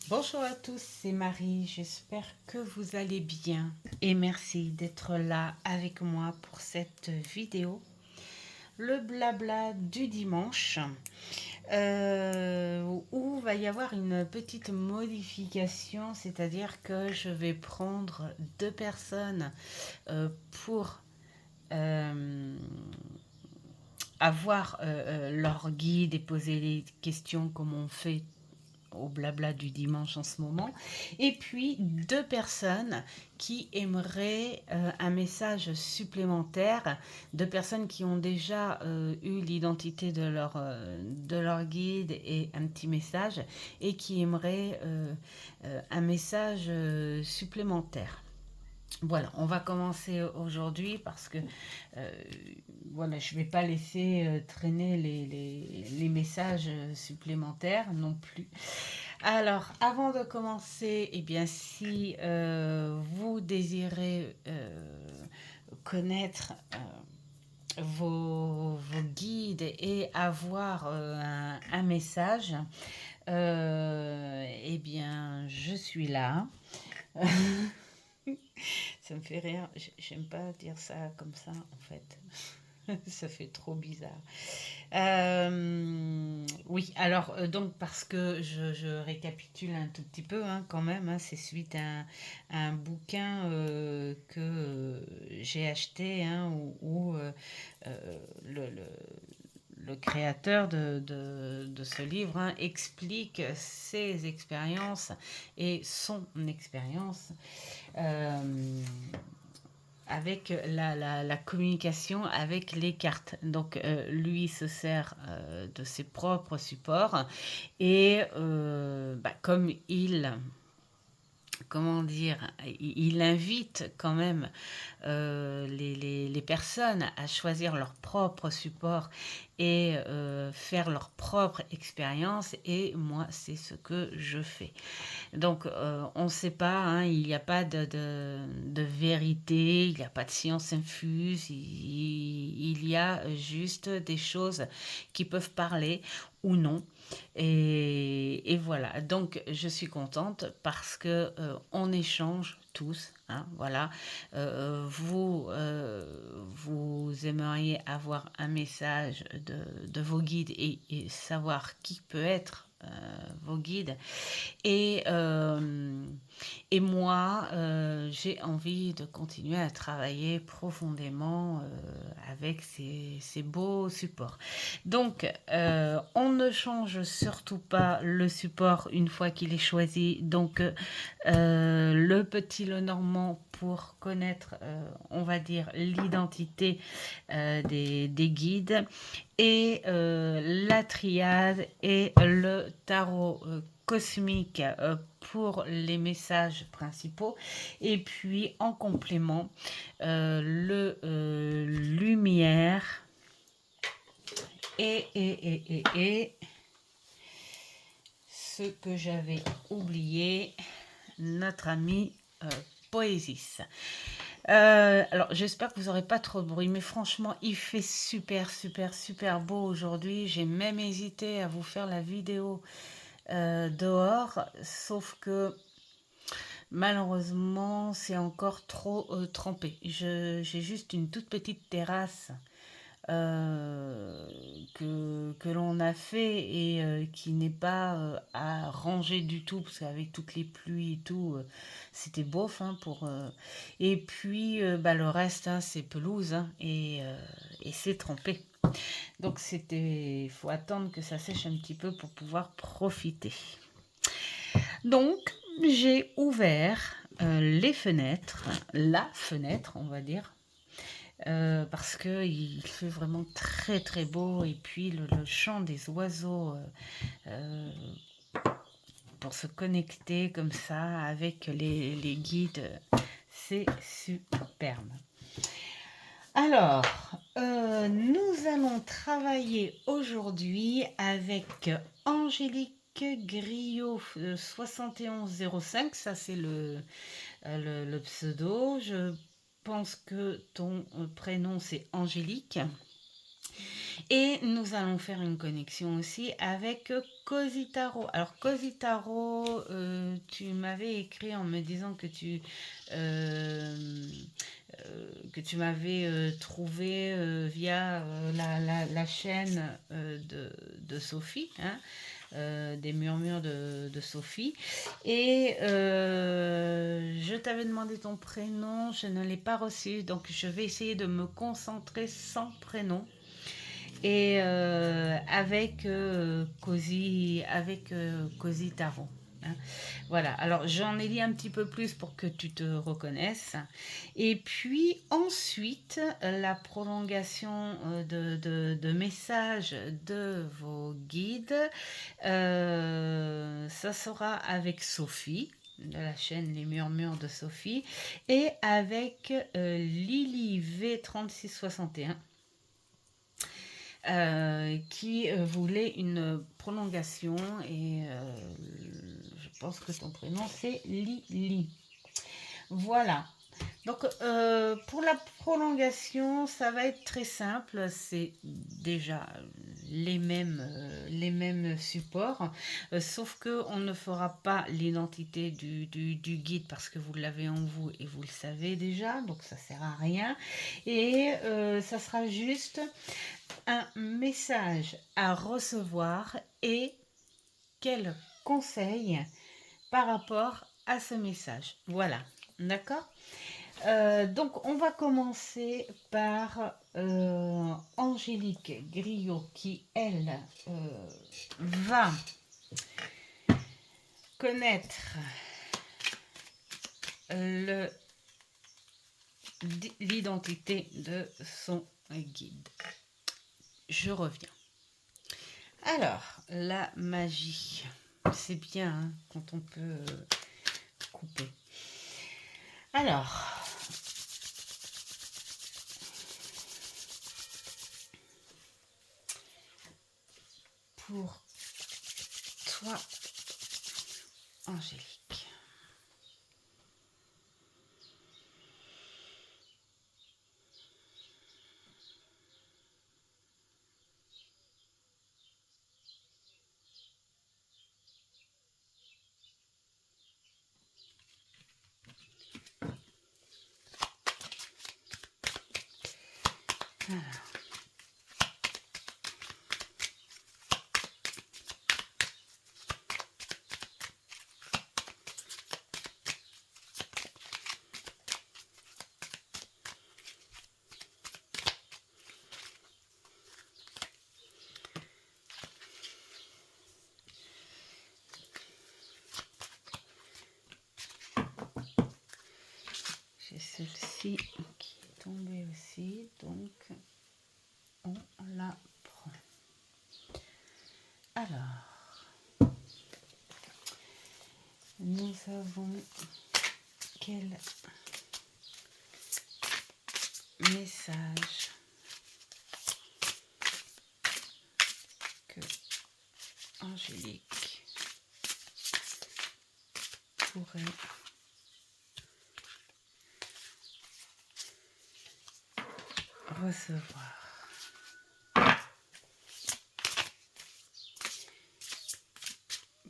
Bonjour à tous, c'est Marie, j'espère que vous allez bien et merci d'être là avec moi pour cette vidéo. Le blabla du dimanche, où va y avoir une petite modification, c'est-à-dire que je vais prendre deux personnes pour euh, avoir leur guide et poser les questions comme on fait au blabla du dimanche en ce moment, et puis deux personnes qui aimeraient un message supplémentaire, deux personnes qui ont déjà eu l'identité de leur guide et un petit message, et qui aimeraient un message supplémentaire. Voilà, on va commencer aujourd'hui parce que euh, voilà, je ne vais pas laisser traîner les messages supplémentaires non plus. Alors, avant de commencer, eh bien, si vous désirez connaître vos guides et avoir un message, eh bien, je suis là. Ça me fait rire. J'aime pas dire ça comme ça, en fait. Ça fait trop bizarre. Oui, alors donc parce que je récapitule un tout petit peu hein, quand même, hein, c'est suite à un bouquin que j'ai acheté hein, où le créateur de ce livre hein, explique ses expériences et son expérience euh, avec la communication avec les cartes. Donc lui se sert de ses propres supports et comme comment dire, il invite quand même les personnes à choisir leur propre support et faire leur propre expérience. Et moi, c'est ce que je fais. Donc, on ne sait pas, hein, il n'y a pas de vérité, il n'y a pas de science infuse, il y a juste des choses qui peuvent parler ou non. Et voilà, donc je suis contente parce que on échange tous, hein, voilà. Vous aimeriez avoir un message de vos guides et savoir qui peut être vos guides. Et, euh, et moi, j'ai envie de continuer à travailler profondément avec ces beaux supports. Donc, on ne change surtout pas le support une fois qu'il est choisi. Donc, le petit Lenormand pour connaître, on va dire, l'identité des guides et la triade et le tarot cosmique pour les messages principaux et puis en complément le lumière et ce que j'avais oublié, notre ami Poésis. Alors j'espère que vous n'aurez pas trop de bruit, mais franchement il fait super beau aujourd'hui. J'ai même hésité à vous faire la vidéo dehors, sauf que malheureusement c'est encore trop trempé. J'ai juste une toute petite terrasse que l'on a fait et qui n'est pas à ranger du tout parce qu'avec toutes les pluies et tout c'était bof hein, pour et puis le reste hein, c'est pelouse hein, et c'est trempé donc c'était faut attendre que ça sèche un petit peu pour pouvoir profiter. Donc j'ai ouvert les fenêtres, la fenêtre on va dire, parce que il fait vraiment très beau et puis le chant des oiseaux euh, pour se connecter comme ça avec les guides, c'est superbe. Alors, nous allons travailler aujourd'hui avec Angélique Griot 7105, ça c'est le pseudo. Je pense que ton prénom c'est Angélique. Et nous allons faire une connexion aussi avec Cozy Tarot. Alors Cozy Tarot, tu m'avais écrit en me disant euh, que tu m'avais trouvé via la chaîne de Sophie, hein, des murmures de Sophie. Et je t'avais demandé ton prénom, je ne l'ai pas reçu, donc je vais essayer de me concentrer sans prénom et avec Cozy Tarot, hein. Voilà, alors j'en ai dit un petit peu plus pour que tu te reconnaisses. Et puis ensuite, la prolongation de messages de vos guides, ça sera avec Sophie de la chaîne Les Murmures de Sophie et avec Lily V3661 qui voulait une prolongation et je pense que ton prénom c'est Lily. Voilà. Donc pour la prolongation, ça va être très simple. C'est déjà les mêmes supports, sauf que on ne fera pas l'identité du guide parce que vous l'avez en vous et vous le savez déjà, donc ça sert à rien. Et ça sera juste un message à recevoir et quel conseil par rapport à ce message. Voilà, d'accord. Donc on va commencer par Angélique Griot qui, elle, va connaître le, l'identité de son guide. Je reviens. Alors, la magie, c'est bien hein, quand on peut couper. Alors, pour toi, Angélique. J'ai celle-ci qui est tombée aussi, donc on la prend. Alors, nous avons quel message que Angélique pourrait recevoir.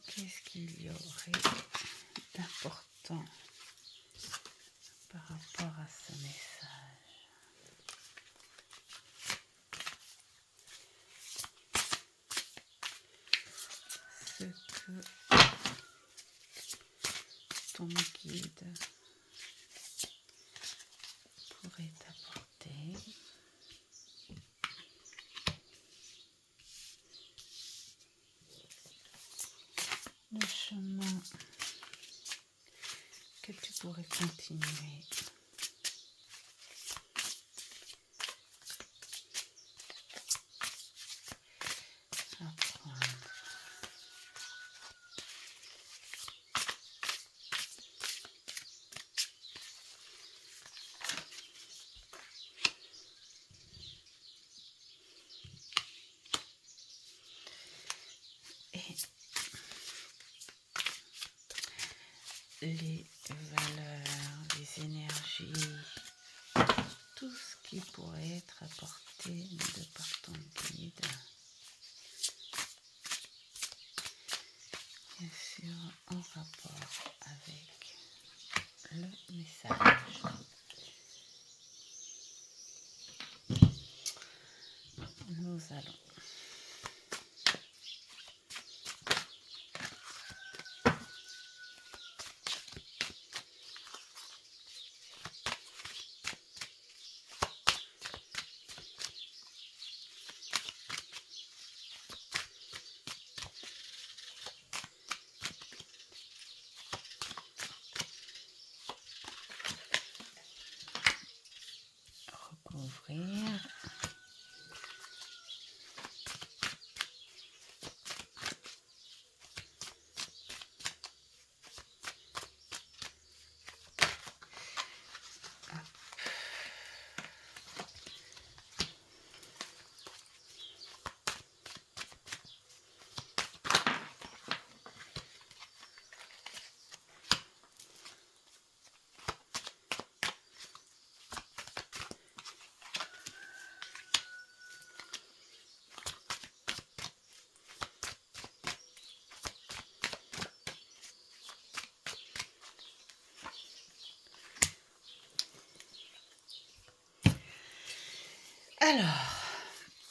Qu'est-ce qu'il y aurait d'important par rapport à ce message? Ce que ton guide pourrait t'apporter. Le chemin que tu pourrais continuer à prendre. Et les valeurs, les énergies tout ce qui pourrait être apporté de par ton guide. Bien sûr, en rapport avec le message. Nous allons recouvrir. Alors,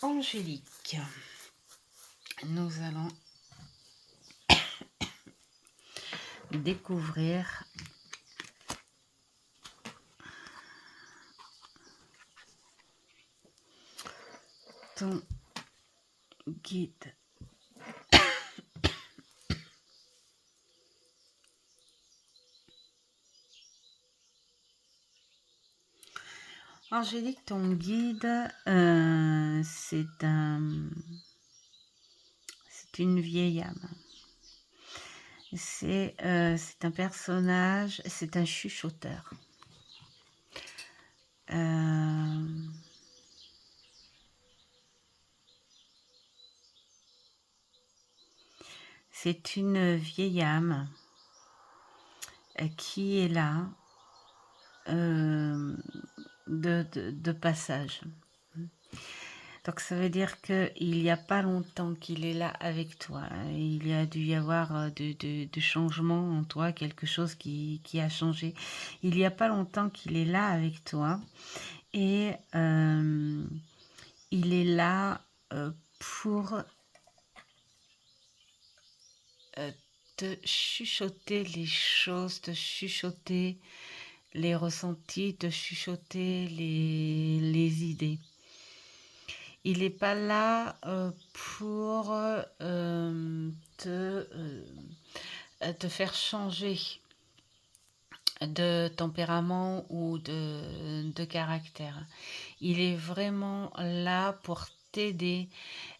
Angélique, nous allons découvrir ton guide. Angélique, ton guide, c'est une vieille âme. C'est un personnage, c'est un chuchoteur. C'est une vieille âme qui est là de passage. Donc ça veut dire qu'il n'y a pas longtemps qu'il est là avec toi. Il y a dû y avoir de changements en toi, quelque chose qui a changé. Il n'y a pas longtemps qu'il est là avec toi. Et il est là pour te chuchoter les choses, te chuchoter les ressentis, te chuchoter les idées. Il n'est pas là pour te faire changer de tempérament ou de caractère. Il est vraiment là pour t'aider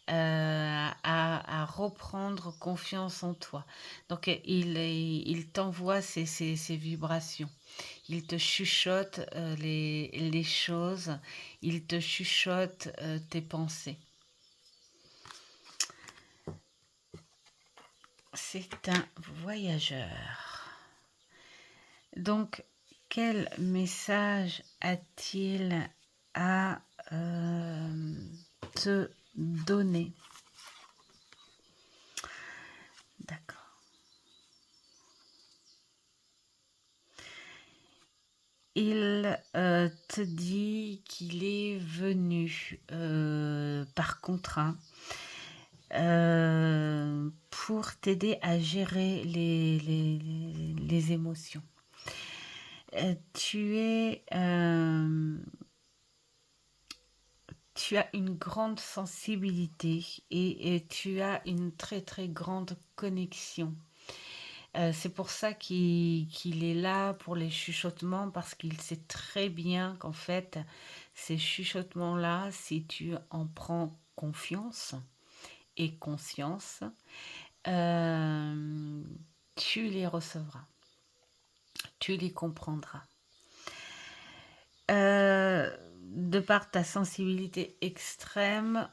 à reprendre confiance en toi. Donc il t'envoie ces vibrations. Il te chuchote les choses. Il te chuchote tes pensées. C'est un voyageur. Donc, quel message a-t-il à te donner? D'accord. Il te dit qu'il est venu par contrat pour t'aider à gérer les émotions. Tu as une grande sensibilité et tu as une très très grande connexion. C'est pour ça qu'il est là pour les chuchotements, parce qu'il sait très bien qu'en fait, ces chuchotements-là, si tu en prends confiance et conscience, tu les recevras, tu les comprendras. De par ta sensibilité extrême,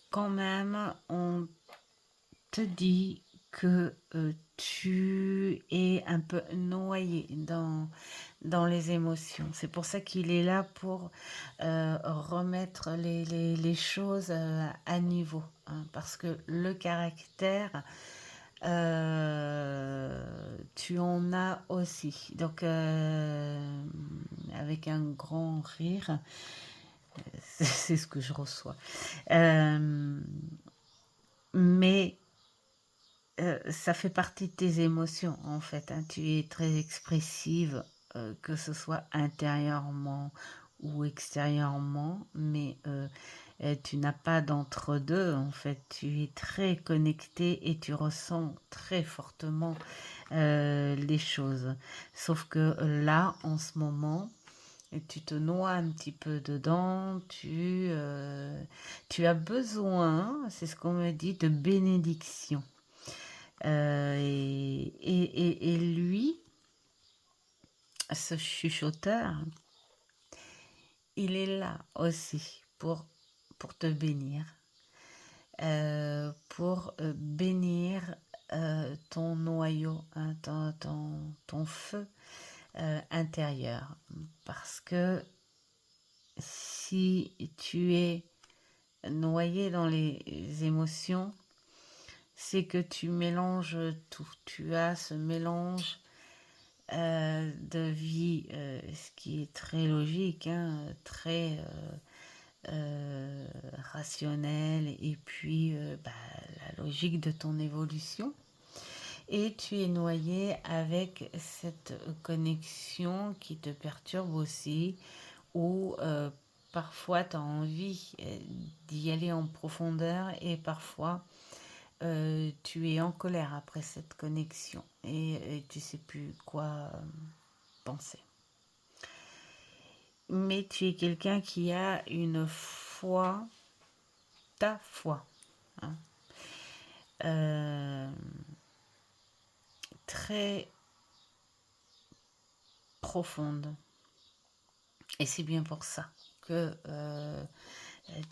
quand même, on te dit que tu es un peu noyé dans dans les émotions. C'est pour ça qu'il est là pour remettre les choses à niveau, hein, parce que le caractère, tu en as aussi. Donc, avec un grand rire, c'est ce que je reçois. Mais ça fait partie de tes émotions, en fait, hein. Tu es très expressive, que ce soit intérieurement ou extérieurement, mais tu n'as pas d'entre-deux, en fait. Tu es très connectée et tu ressens très fortement les choses. Sauf que là, en ce moment, tu te noies un petit peu dedans, tu as besoin, c'est ce qu'on me dit, de bénédiction. Et lui, ce chuchoteur, il est là aussi pour te bénir, pour bénir ton noyau, hein, ton feu intérieur. Parce que si tu es noyé dans les émotions, c'est que tu mélanges tout. Tu as ce mélange de vie, ce qui est très logique, hein, très rationnel, et puis bah, la logique de ton évolution. Et tu es noyé avec cette connexion qui te perturbe aussi, où parfois tu as envie d'y aller en profondeur, et parfois tu es en colère après cette connexion, et tu sais plus quoi penser. Mais tu es quelqu'un qui a une foi, ta foi, hein, euh, très profonde. Et c'est bien pour ça que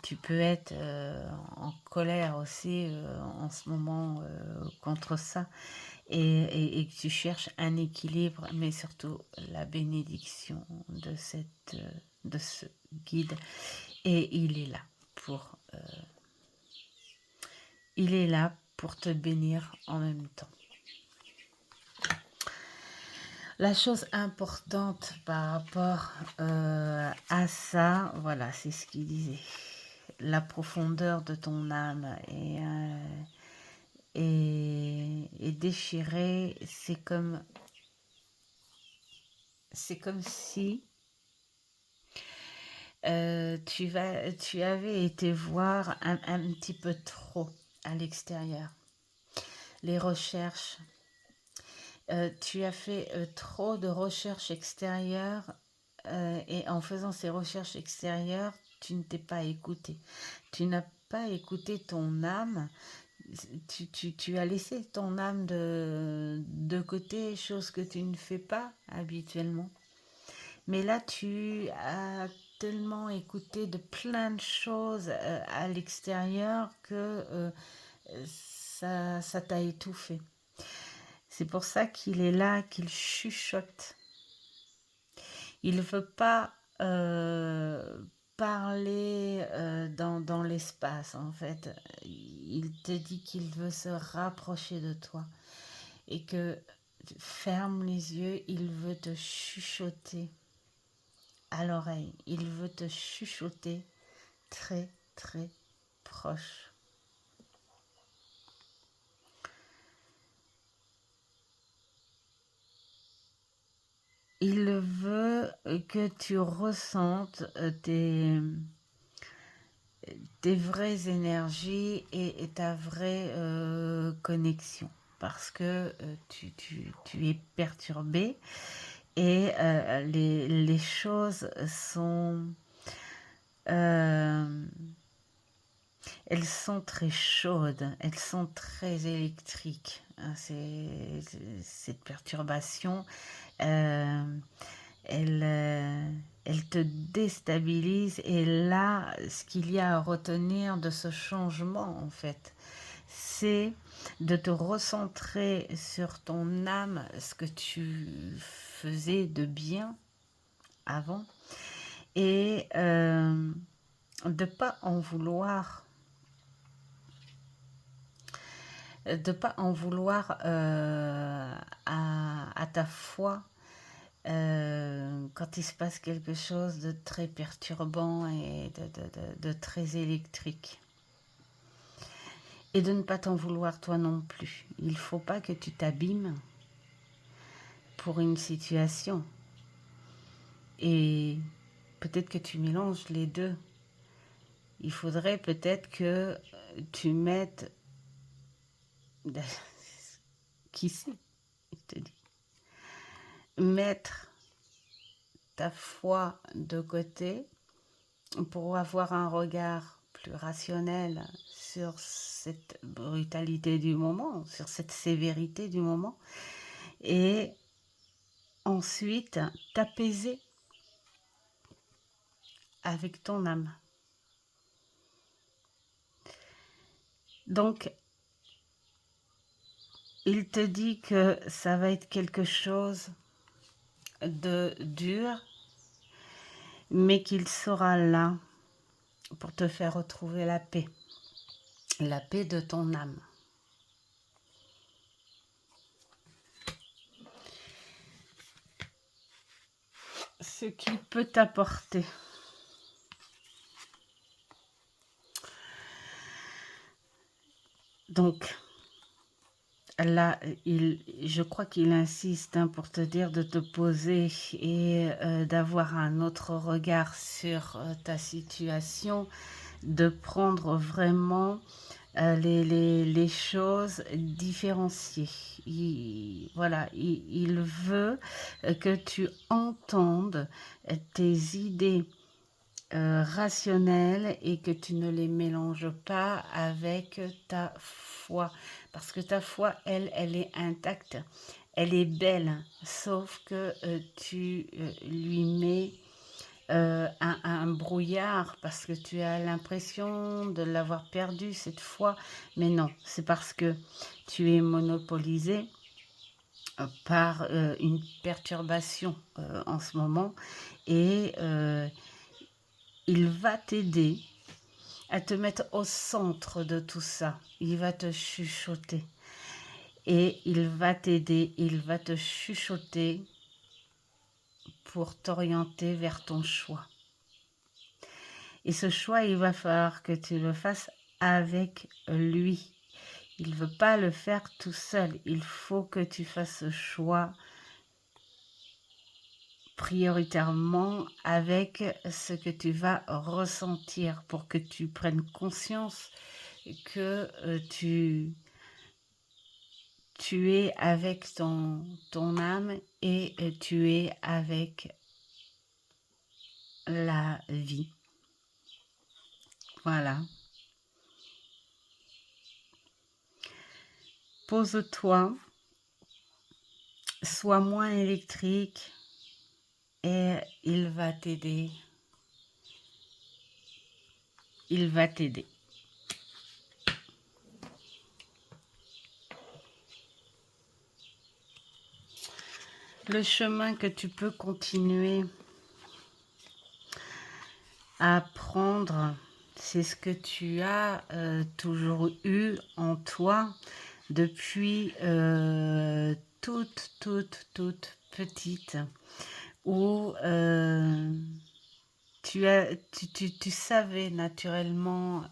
tu peux être en colère aussi en ce moment contre ça, et que tu cherches un équilibre, mais surtout la bénédiction de ce guide. Et il est là pour te bénir en même temps. La chose importante par rapport à ça, voilà, c'est ce qu'il disait. La profondeur de ton âme est déchirée. C'est comme si tu avais été voir un petit peu trop à l'extérieur. Les recherches. Tu as fait trop de recherches extérieures, et en faisant ces recherches extérieures, tu ne t'es pas écouté. Tu n'as pas écouté ton âme. Tu as laissé ton âme de côté, chose que tu ne fais pas habituellement. Mais là, tu as tellement écouté de plein de choses à l'extérieur que ça t'a étouffé. C'est pour ça qu'il est là, qu'il chuchote. Il ne veut pas parler dans l'espace, en fait. Il te dit qu'il veut se rapprocher de toi, et que ferme les yeux, il veut te chuchoter à l'oreille. Il veut te chuchoter très, très proche. Il veut que tu ressentes tes vraies énergies et ta vraie connexion. Parce que tu es perturbé, et les choses euh, elles sont très chaudes, elles sont très électriques, hein. Cette perturbation, euh, elle, elle te déstabilise. Et là, ce qu'il y a à retenir de ce changement, en fait, c'est de te recentrer sur ton âme, ce que tu faisais de bien avant, et de pas en vouloir, à ta foi quand il se passe quelque chose de très perturbant et de très électrique. Et de ne pas t'en vouloir toi non plus. Il ne faut pas que tu t'abîmes pour une situation. Et peut-être que tu mélanges les deux. Il faudrait peut-être que tu mettes... Qui sait, je te dis. Mettre ta foi de côté pour avoir un regard plus rationnel sur cette brutalité du moment, sur cette sévérité du moment, et ensuite t'apaiser avec ton âme. Donc, il te dit que ça va être quelque chose de dur, mais qu'il sera là pour te faire retrouver la paix de ton âme. Ce qu'il peut t'apporter. Donc, là, je crois qu'il insiste pour te dire de te poser et d'avoir un autre regard sur ta situation, de prendre vraiment les choses différenciées. Voilà, il veut que tu entendes tes idées rationnelles et que tu ne les mélanges pas avec ta foi. Parce que ta foi, elle est intacte, elle est belle, sauf que tu lui mets un brouillard parce que tu as l'impression de l'avoir perdu cette foi. Mais non, c'est parce que tu es monopolisé par une perturbation en ce moment et il va t'aider à te mettre au centre de tout ça. Il va te chuchoter et il va t'aider, il va te chuchoter pour t'orienter vers ton choix. Et ce choix, il va falloir que tu le fasses avec lui. Il ne veut pas le faire tout seul. Il faut que tu fasses ce choix prioritairement avec ce que tu vas ressentir pour que tu prennes conscience que tu es avec ton âme et tu es avec la vie. Voilà. Pose-toi, sois moins électrique et il va t'aider. Il va t'aider. Le chemin que tu peux continuer à prendre, c'est ce que tu as toujours eu en toi depuis toute petite, où tu savais naturellement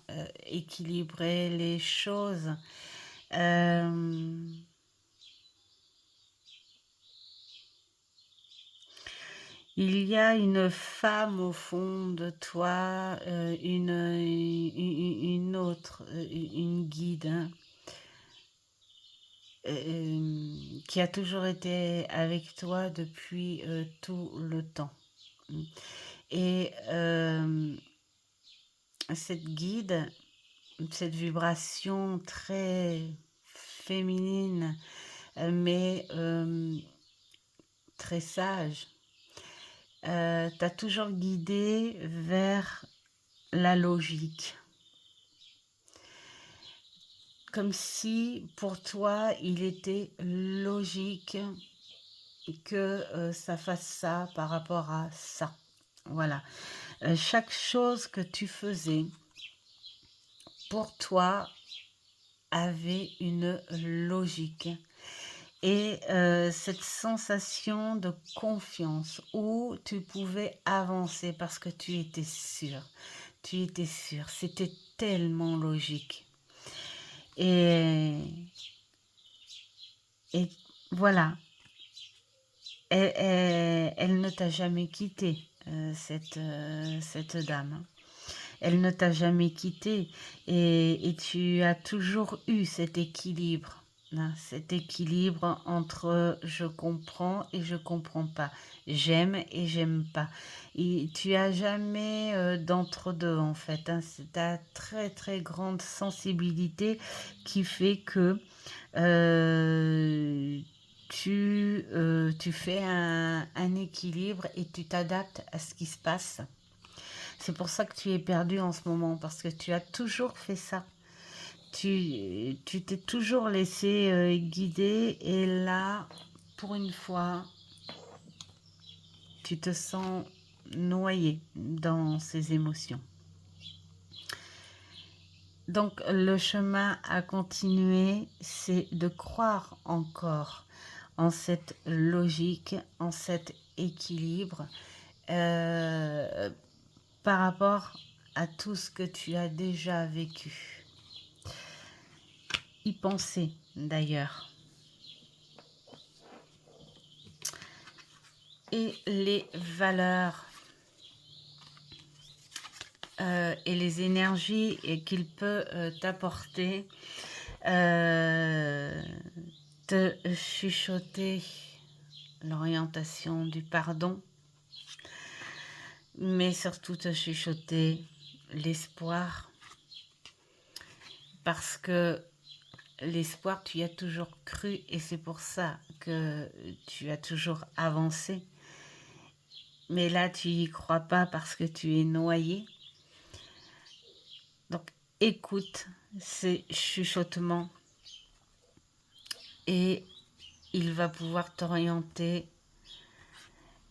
équilibrer les choses. Il y a une femme au fond de toi, une autre, une guide, hein, qui a toujours été avec toi depuis tout le temps. Et cette guide, cette vibration très féminine, mais très sage, t'a toujours guidé vers la logique. comme si pour toi, il était logique que ça fasse ça par rapport à ça. Voilà. Chaque chose que tu faisais, pour toi, avait une logique. Et cette sensation de confiance où tu pouvais avancer parce que tu étais sûr. Tu étais sûr. C'était tellement logique. Et, et voilà. Elle ne t'a jamais quitté, cette dame. Elle ne t'a jamais quitté et tu as toujours eu cet équilibre, hein, cet équilibre entre je comprends et je comprends pas, j'aime et j'aime pas. Et tu as jamais d'entre-deux en fait, hein, c'est ta très très grande sensibilité qui fait que euh, tu fais un équilibre et tu t'adaptes à ce qui se passe. C'est pour ça que tu es perdu en ce moment, parce que tu as toujours fait ça. Tu t'es toujours laissé guider et là, pour une fois, tu te sens noyé dans ces émotions. Donc le chemin à continuer, c'est de croire encore en cette logique, en cet équilibre euh, par rapport à tout ce que tu as déjà vécu. Y penser d'ailleurs. Et les valeurs et les énergies qu'il peut t'apporter, euh, te chuchoter l'orientation du pardon, mais surtout te chuchoter l'espoir, parce que l'espoir, tu y as toujours cru et c'est pour ça que tu as toujours avancé. Mais là, tu y crois pas parce que tu es noyé. Donc, écoute ces chuchotements et il va pouvoir t'orienter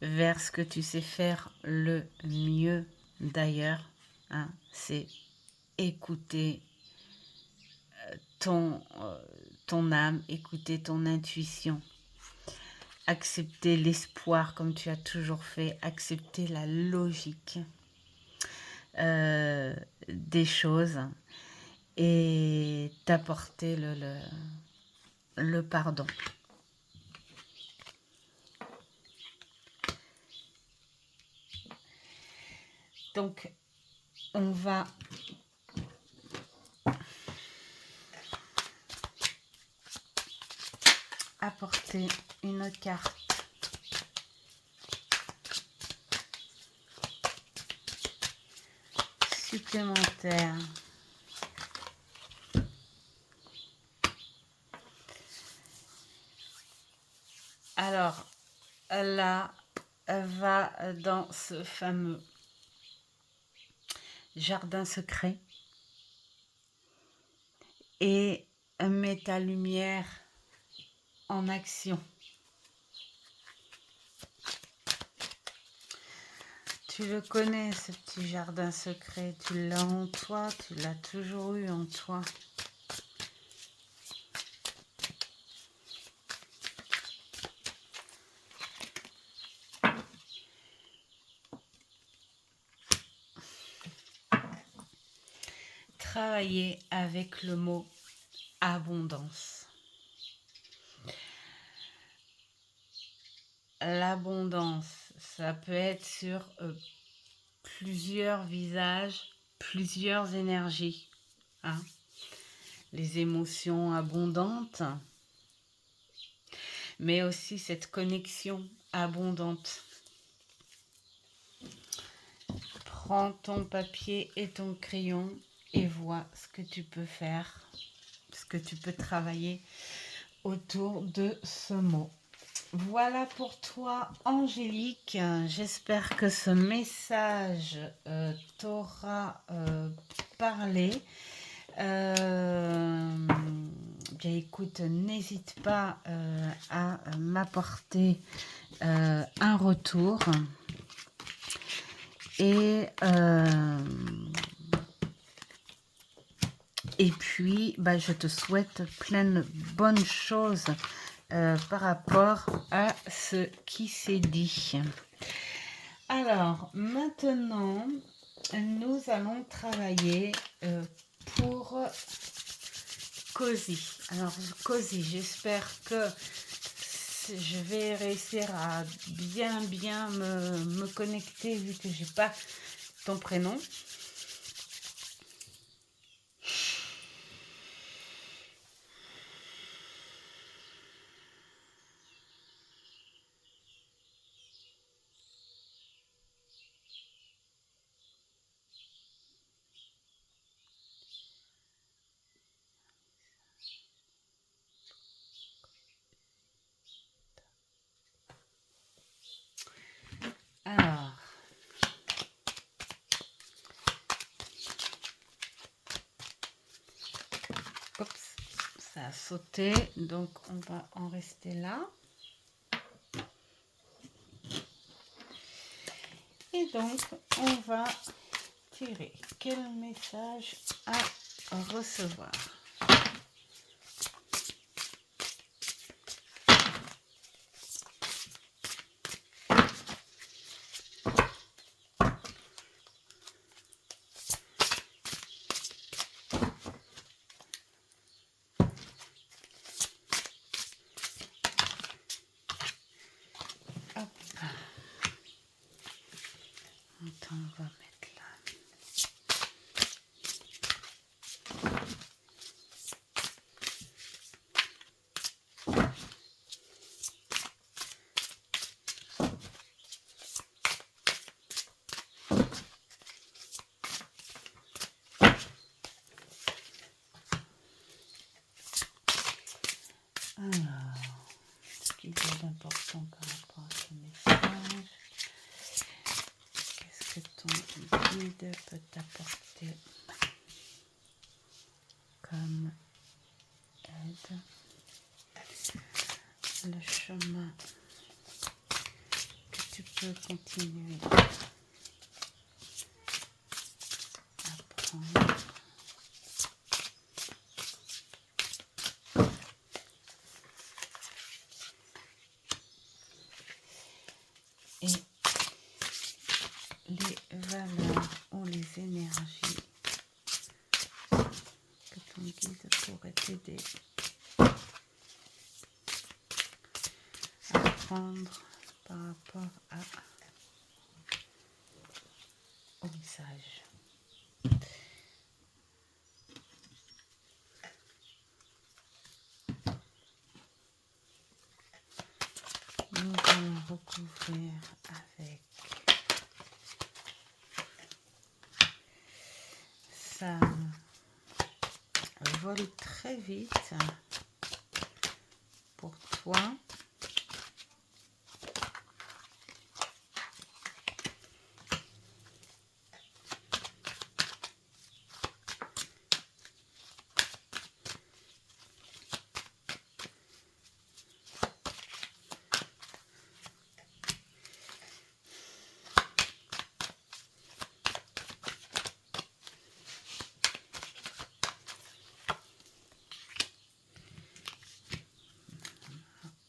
vers ce que tu sais faire le mieux d'ailleurs. Hein, c'est écouter ton, ton âme, écouter ton intuition, accepter l'espoir comme tu as toujours fait, accepter la logique des choses et t'apporter le pardon. Donc, on va apporter une carte supplémentaire. Alors, là, elle va dans ce fameux jardin secret et met ta lumière en action. Tu le connais, ce petit jardin secret. Tu l'as en toi, tu l'as toujours eu en toi. Travailler avec le mot abondance. L'abondance, ça peut être sur plusieurs visages, plusieurs énergies. Hein. Les émotions abondantes, mais aussi cette connexion abondante. Prends ton papier et ton crayon et vois ce que tu peux faire, ce que tu peux travailler autour de ce mot. Voilà pour toi, Angélique. J'espère que ce message t'aura parlé. Bien écoute, n'hésite pas à m'apporter un retour. Et puis, bah, je te souhaite plein de bonnes choses par rapport à ce qui s'est dit. Alors, maintenant, nous allons travailler pour Cozy. Alors, Cozy, j'espère que je vais réussir à bien me connecter vu que j'ai pas ton prénom. Alors, oups, ça a sauté, donc on va en rester là. Et donc, on va tirer quel message à recevoir. Attends, on va mettre là. Alors, ce qui est important par rapport à ce message, qu'est-ce que ton guide peut t'apporter comme aide? Le chemin que tu peux continuer à prendre. Et les valeurs ou les énergies que ton guide pourrait t'aider à prendre par rapport au message. Nous allons recouvrir avec ça vole très vite pour toi.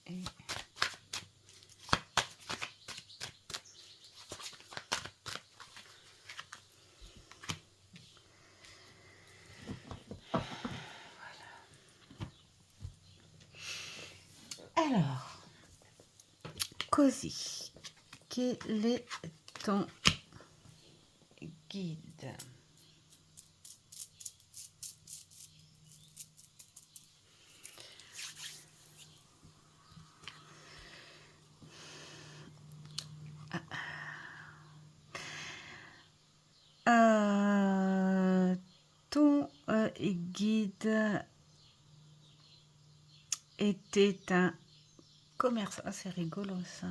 Et alors, Cozy, quel est ton guide? Ton guide était un commerçant. Ah, c'est rigolo ça.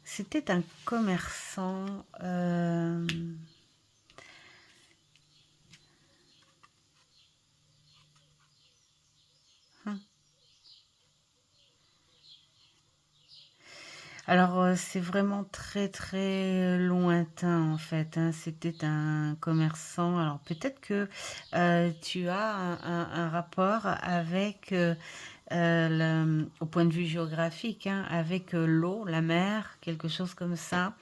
C'était un commerçant. Alors, c'est vraiment très, très lointain, en fait, hein. C'était un commerçant. Alors peut-être que, tu as un rapport avec, au point de vue géographique, hein, avec, l'eau, la mer, quelque chose comme ça.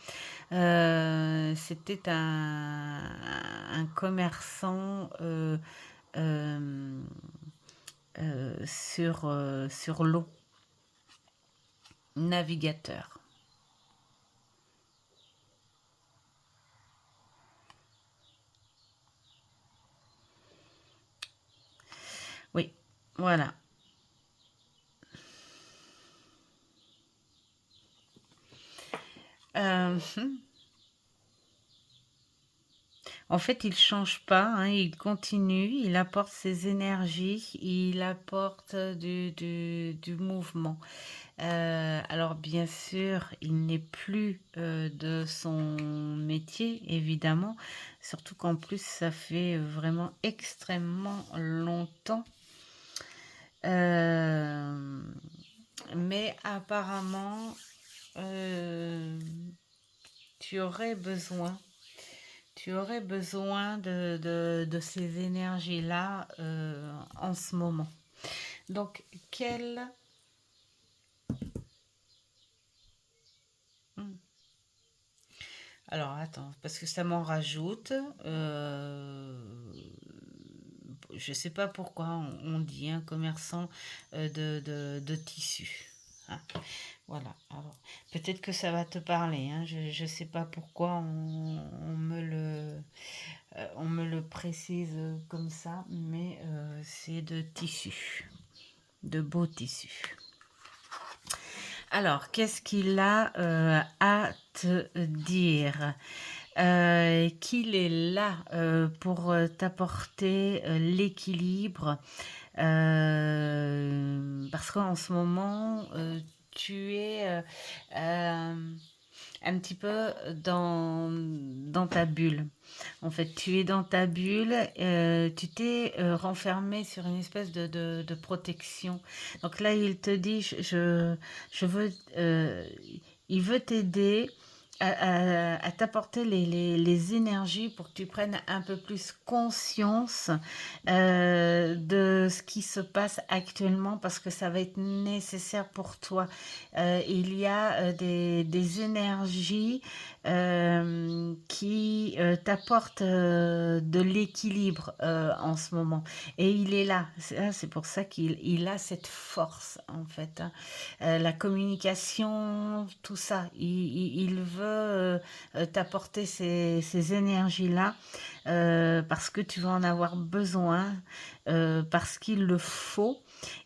C'était un commerçant, hem, sur l'eau, navigateur. Oui, voilà. Mmh. En fait, il change pas, hein, il continue, il apporte ses énergies, il apporte du mouvement. Alors bien sûr, il n'est plus de son métier, évidemment, surtout qu'en plus, ça fait vraiment extrêmement longtemps. Euh, mais apparemment, euh, tu aurais besoin tu aurais besoin de ces énergies-là en ce moment. Donc, quelle... Hmm. Alors, attends, parce que ça m'en rajoute. Je ne sais pas pourquoi on dit un commerçant de tissus. Hein. Voilà. Alors, peut-être que ça va te parler. Hein. Je ne sais pas pourquoi on me le précise comme ça, mais c'est de tissu, de beaux tissus. Alors, qu'est-ce qu'il a à te dire? Qu'il est là pour t'apporter l'équilibre, parce qu'en ce moment, tu es un petit peu dans ta bulle. En fait, tu es dans ta bulle, tu t'es renfermé sur une espèce de protection. Donc là, il te dit, je veux, il veut t'aider à t'apporter les énergies pour que tu prennes un peu plus conscience de ce qui se passe actuellement parce que ça va être nécessaire pour toi. Il y a des énergies qui t'apportent de l'équilibre en ce moment. Et il est là. C'est pour ça qu'il a cette force, en fait. Hein. La communication, tout ça. Il veut t'apporter ces énergies-là parce que tu vas en avoir besoin, parce qu'il le faut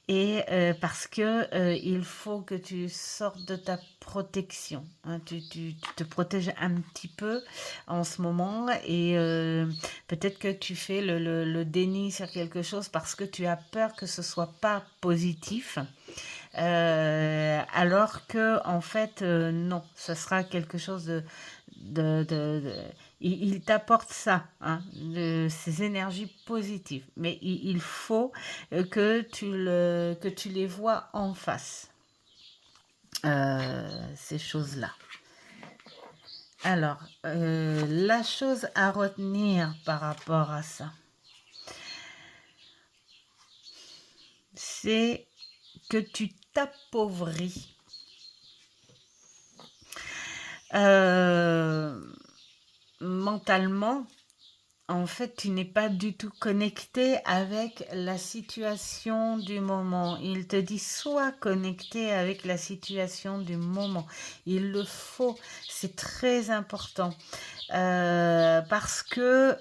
et parce que il faut que tu sortes de ta protection. Hein. Tu te protèges un petit peu en ce moment et peut-être que tu fais le déni sur quelque chose parce que tu as peur que ce soit pas positif. Alors que en fait non, ce sera quelque chose de il t'apporte ça, hein, ces énergies positives, mais il faut que tu les vois en face, ces choses-là. Alors, la chose à retenir par rapport à ça, c'est que tu t'appauvris euh, mentalement. En fait, tu n'es pas du tout connecté avec la situation du moment. Il te dit sois connecté avec la situation du moment. Il le faut, c'est très important. Parce que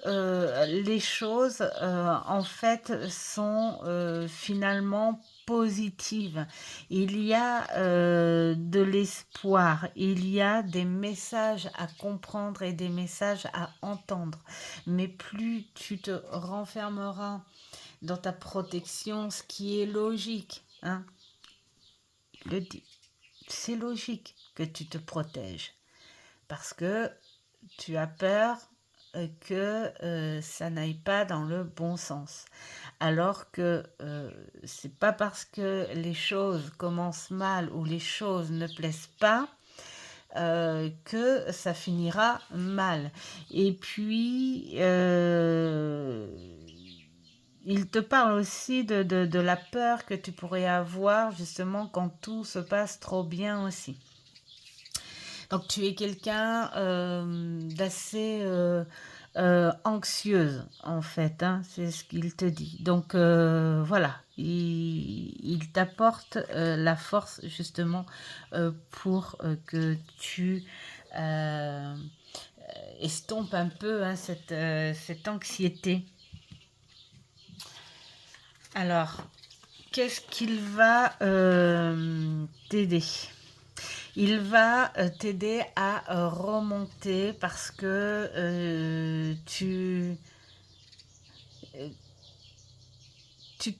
les choses, en fait, sont finalement positives. Il y a de l'espoir, il y a des messages à comprendre et des messages à entendre. Mais plus tu te renfermeras dans ta protection, ce qui est logique, hein, il le dit, c'est logique que tu te protèges parce que tu as peur que ça n'aille pas dans le bon sens. Alors que c'est pas parce que les choses commencent mal ou les choses ne plaisent pas que ça finira mal. Et puis, il te parle aussi de la peur que tu pourrais avoir justement quand tout se passe trop bien aussi. Donc tu es quelqu'un d'assez anxieuse en fait, hein, c'est ce qu'il te dit. Donc voilà, il t'apporte la force justement pour que tu euh, estompes un peu hein, cette anxiété. Alors, qu'est-ce qu'il va t'aider? Il va t'aider à remonter parce que euh, tu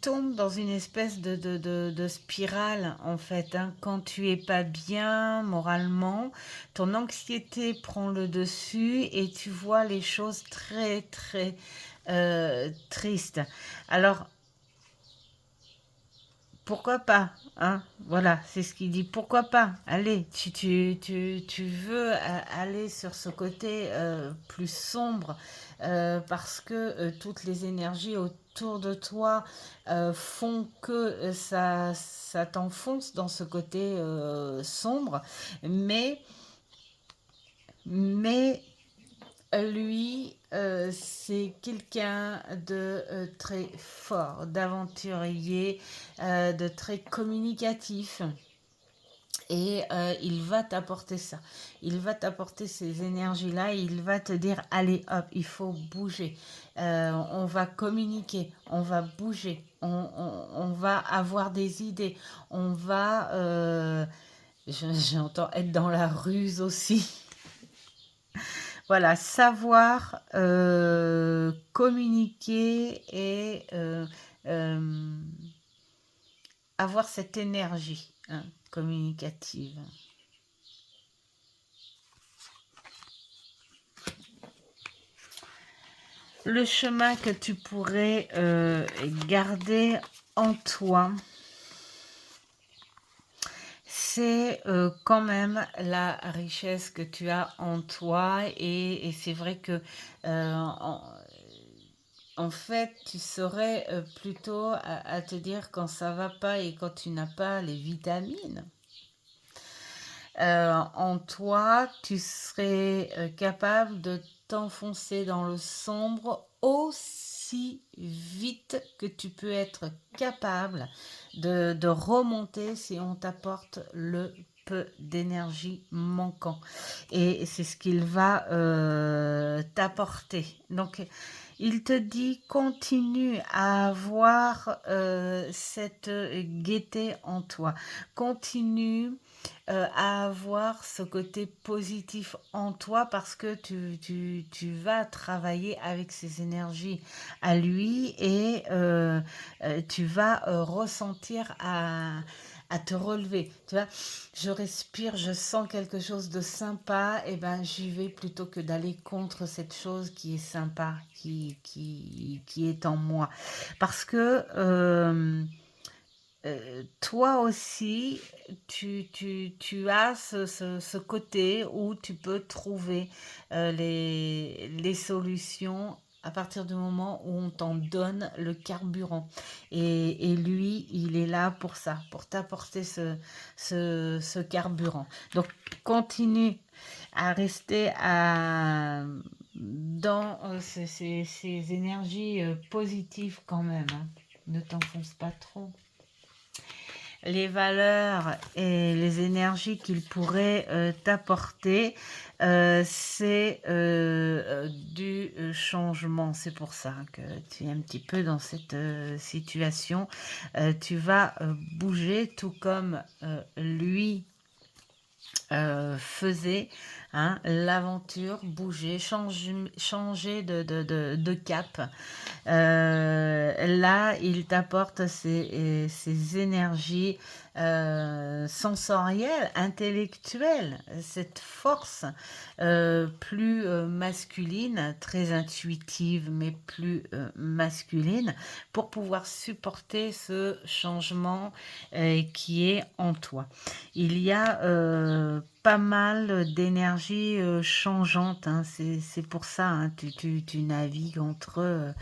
tombes dans une espèce de spirale en fait. Hein. Quand tu es pas bien moralement, ton anxiété prend le dessus et tu vois les choses très très tristes. Alors, pourquoi pas, hein? Voilà, c'est ce qu'il dit. Pourquoi pas? Allez, tu veux aller sur ce côté plus sombre parce que toutes les énergies autour de toi font que ça t'enfonce dans ce côté sombre. Mais, mais lui, c'est quelqu'un de très fort, d'aventurier, de très communicatif. Et il va t'apporter ça. Il va t'apporter ces énergies-là. Il va te dire, allez hop, il faut bouger. On va communiquer, on va bouger, on va avoir des idées. On va, j'entends être dans la ruse aussi. Voilà, savoir communiquer et euh, avoir cette énergie hein, communicative. Le chemin que tu pourrais garder en toi, c'est quand même la richesse que tu as en toi et c'est vrai que en fait, tu serais plutôt à te dire quand ça va pas et quand tu n'as pas les vitamines. En toi, tu serais capable de t'enfoncer dans le sombre aussi vite que tu peux être capable de remonter si on t'apporte le peu d'énergie manquant. Et c'est ce qu'il va t'apporter. Donc, il te dit continue à avoir cette gaieté en toi. Continue à avoir ce côté positif en toi parce que tu vas travailler avec ces énergies à lui et tu vas ressentir à te relever. Tu vois, je respire, je sens quelque chose de sympa, et ben j'y vais plutôt que d'aller contre cette chose qui est sympa, qui est en moi. Parce que toi aussi, tu as ce côté où tu peux trouver les solutions à partir du moment où on t'en donne le carburant. Et lui, il est là pour ça, pour t'apporter ce carburant. Donc, continue à rester dans ces énergies positives quand même. Hein. Ne t'enfonce pas trop les valeurs et les énergies qu'il pourrait t'apporter, c'est du changement. C'est pour ça que tu es un petit peu dans cette situation. Tu vas bouger tout comme lui faisait hein, l'aventure, bouger, changer de cap. Là, il t'apporte ces énergies sensorielle, intellectuelle, cette force plus masculine, très intuitive, mais plus masculine, pour pouvoir supporter ce changement qui est en toi. Il y a pas mal d'énergie changeante, hein, c'est pour ça, hein, tu navigues euh,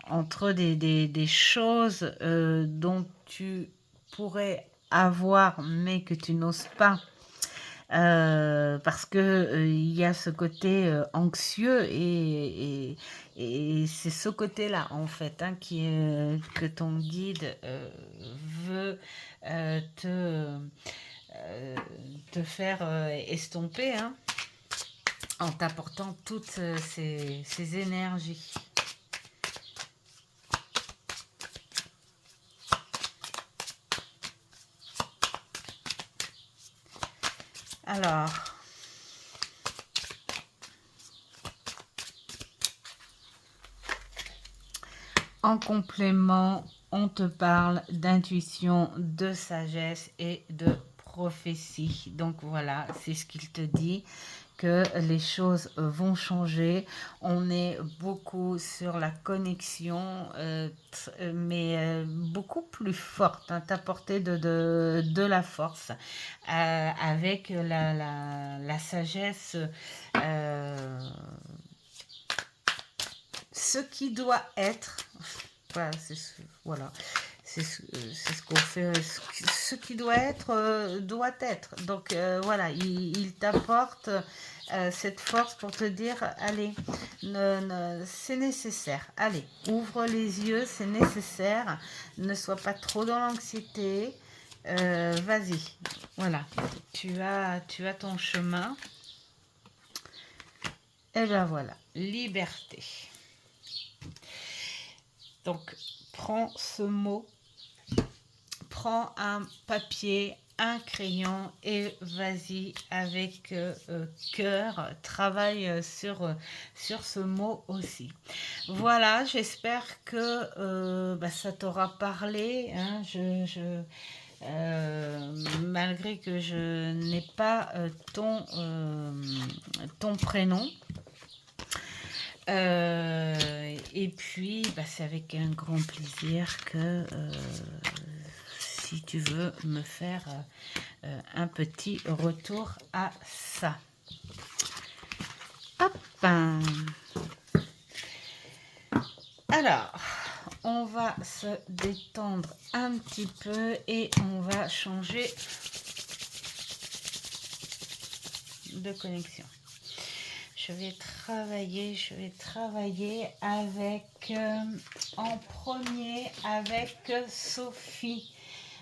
entre des choses dont tu pourrais avoir mais que tu n'oses pas parce que il y a ce côté anxieux et c'est ce côté-là en fait hein, que ton guide veut te faire estomper hein, en t'apportant toutes ces énergies. Alors, en complément, on te parle d'intuition, de sagesse et de prophétie. Donc voilà, c'est ce qu'il te dit, que les choses vont changer. On est beaucoup sur la connexion, mais beaucoup plus forte, hein, t'apporter de la force avec la sagesse. Ce qui doit être, voilà, voilà, c'est ce qu'on fait, ce qui doit être. Donc voilà, il t'apporte cette force pour te dire, allez, c'est nécessaire, allez, ouvre les yeux, c'est nécessaire, ne sois pas trop dans l'anxiété, vas-y, voilà, tu as ton chemin, et ben voilà, liberté. Donc, prends ce mot, prends un papier, un crayon et vas-y avec cœur, travaille sur ce mot aussi. Voilà, j'espère que ça t'aura parlé. Hein, malgré que je n'ai pas ton prénom. Et puis, c'est avec un grand plaisir que si tu veux me faire un petit retour à ça. Hop. Alors, on va se détendre un petit peu et on va changer de connexion. Je vais travailler avec, en premier, avec Sophie,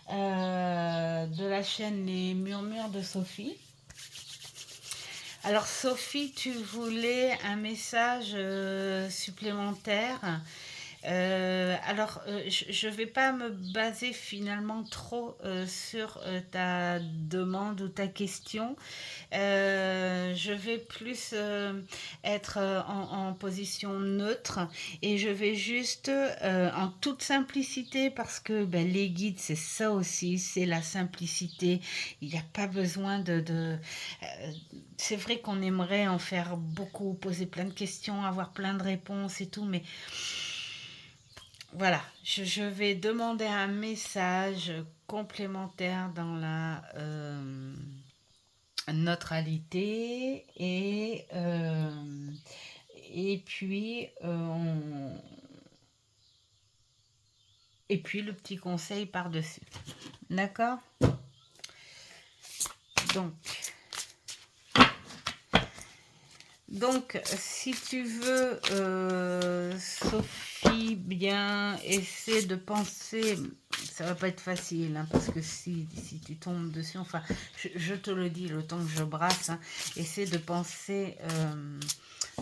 de la chaîne Les Murmures de Sophie. Alors Sophie, tu voulais un message supplémentaire. Je ne vais pas me baser finalement trop sur ta demande ou ta question. Je vais plus être en position neutre et je vais juste en toute simplicité parce que les guides c'est ça aussi, c'est la simplicité. Il n'y a pas besoin c'est vrai qu'on aimerait en faire beaucoup, poser plein de questions, avoir plein de réponses et tout, mais voilà, je vais demander un message complémentaire dans la neutralité et puis le petit conseil par-dessus. D'accord? Donc, si tu veux, Sophie, bien, essaie de penser, ça va pas être facile, hein, parce que si tu tombes dessus, enfin, je te le dis, le temps que je brasse, hein, essaie de penser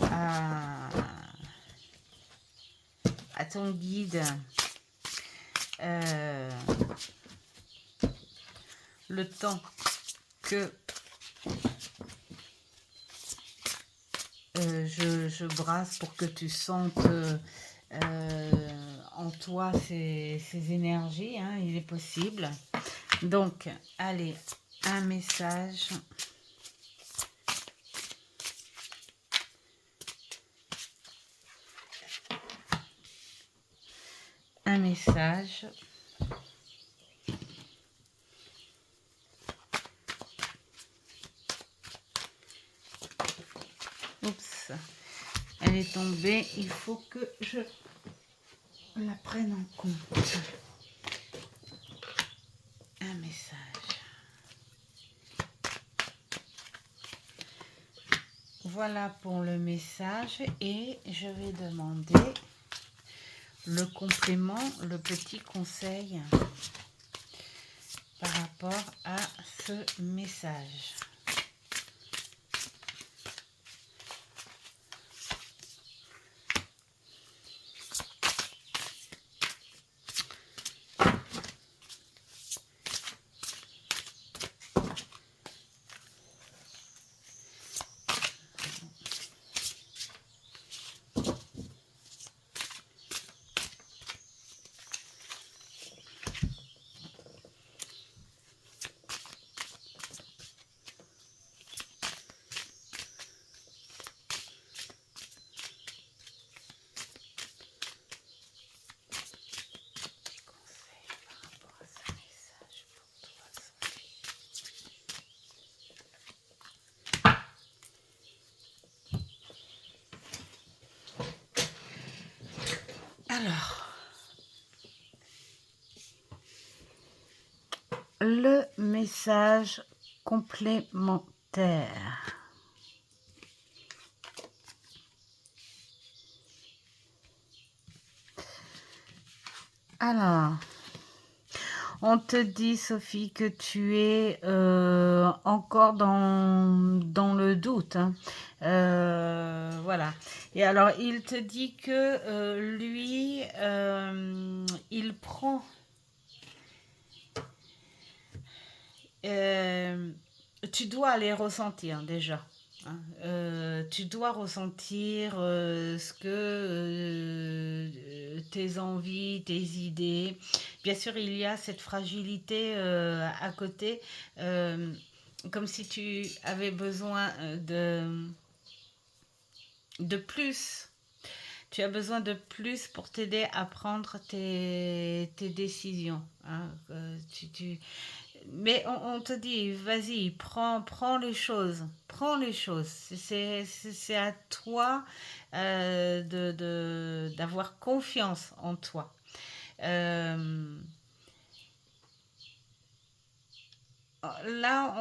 à ton guide, le temps que je brasse pour que tu sentes en toi ces énergies, hein, il est possible. Donc, allez, un message. Un message. Oups, elle est tombée. Il faut que je la prenne en compte. Un message. Voilà pour le message et je vais demander le complément, le petit conseil par rapport à ce message. Alors, le message complémentaire. Alors, on te dit, Sophie, que tu es encore dans le doute, hein. Voilà. Et alors, il te dit que lui, il prend... tu dois les ressentir déjà. Hein. Tu dois ressentir ce que tes envies, tes idées. Bien sûr, il y a cette fragilité à côté, euh, comme si tu avais besoin de plus. Tu as besoin de plus pour t'aider à prendre tes décisions. Hein. Mais on te dit, vas-y, prends les choses. Prends les choses. C'est à toi d'avoir confiance en toi. Euh, Là,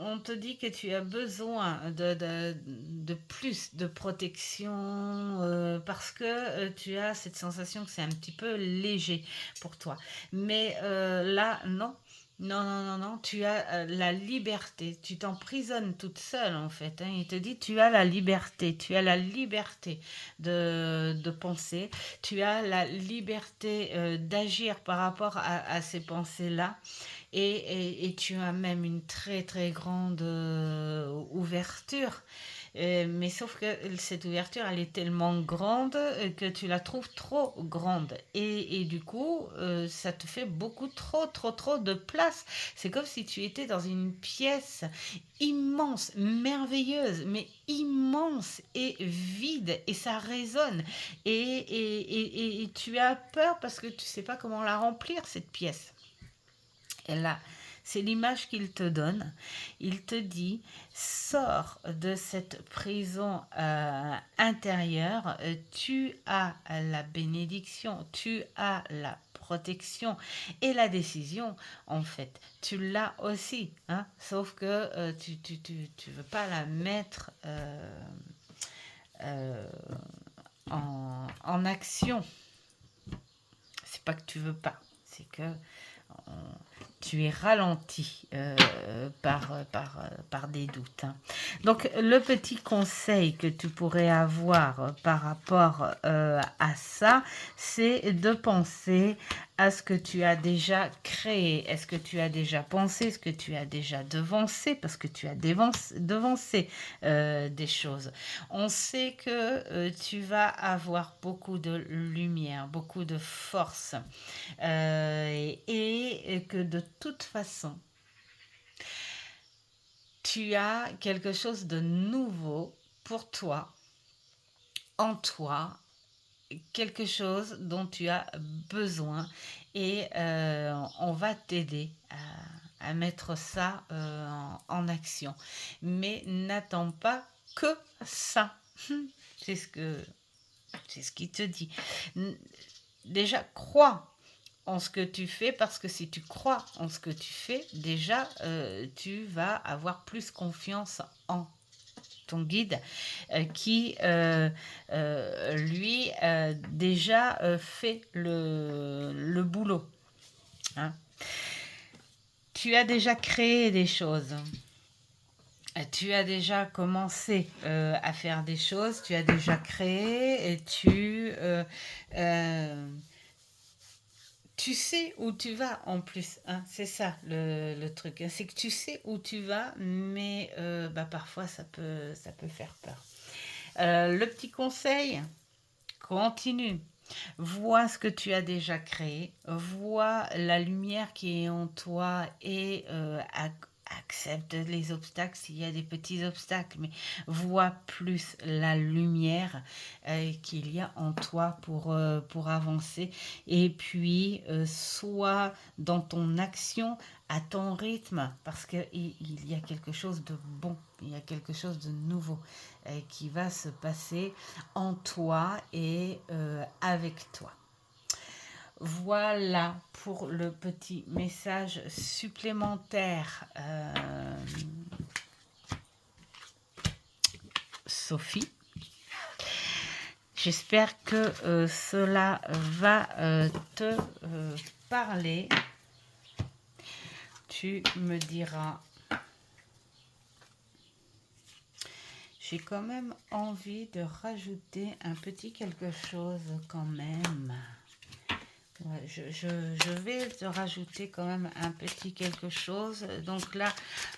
on te dit que tu as besoin de plus de protection parce que tu as cette sensation que c'est un petit peu léger pour toi. Mais là, non. Non, non, non, non, tu as la liberté. Tu t'emprisonnes toute seule, en fait. Hein. Il te dit, tu as la liberté. Tu as la liberté de penser. Tu as la liberté d'agir par rapport à ces pensées-là. Et tu as même une très très grande ouverture. Mais sauf que cette ouverture, elle est tellement grande que tu la trouves trop grande. Et du coup, ça te fait beaucoup trop de place. C'est comme si tu étais dans une pièce immense, merveilleuse, mais immense et vide. Et ça résonne. Et tu as peur parce que tu sais pas comment la remplir, cette pièce. Et là, c'est l'image qu'il te donne. Il te dit, sors de cette prison intérieure, tu as la bénédiction, tu as la protection et la décision, en fait, tu l'as aussi. Hein, sauf que tu veux pas la mettre euh, en action. C'est pas que tu veux pas, c'est que tu es ralenti par des doutes, hein. Donc, le petit conseil que tu pourrais avoir par rapport à ça, c'est de penser à ce que tu as déjà créé. Est-ce que tu as déjà pensé? Est-ce que tu as déjà devancé? Parce que tu as devancé des choses. On sait que tu vas avoir beaucoup de lumière, beaucoup de force, et que de toute façon, tu as quelque chose de nouveau pour toi, en toi, quelque chose dont tu as besoin et on va t'aider à mettre ça en action. Mais n'attends pas que ça. C'est c'est ce qui te dit. Déjà, crois en ce que tu fais, parce que si tu crois en ce que tu fais, déjà, tu vas avoir plus confiance en ton guide qui, lui, déjà fait le boulot, hein. Tu as déjà créé des choses. Tu as déjà commencé à faire des choses, tu as déjà créé et tu sais où tu vas en plus, hein, c'est ça le truc, hein, c'est que tu sais où tu vas, mais bah, parfois ça peut faire peur. Le petit conseil, continue. Vois ce que tu as déjà créé, vois la lumière qui est en toi et accepte les obstacles s'il y a des petits obstacles, mais vois plus la lumière qu'il y a en toi pour avancer. Et puis, sois dans ton action à ton rythme, parce qu'il y a quelque chose de bon, il y a quelque chose de nouveau qui va se passer en toi et avec toi. Voilà pour le petit message supplémentaire, Sophie. J'espère que cela va te parler. Tu me diras. J'ai quand même envie de rajouter un petit quelque chose quand même. Ouais, je vais te rajouter quand même un petit quelque chose. Donc là,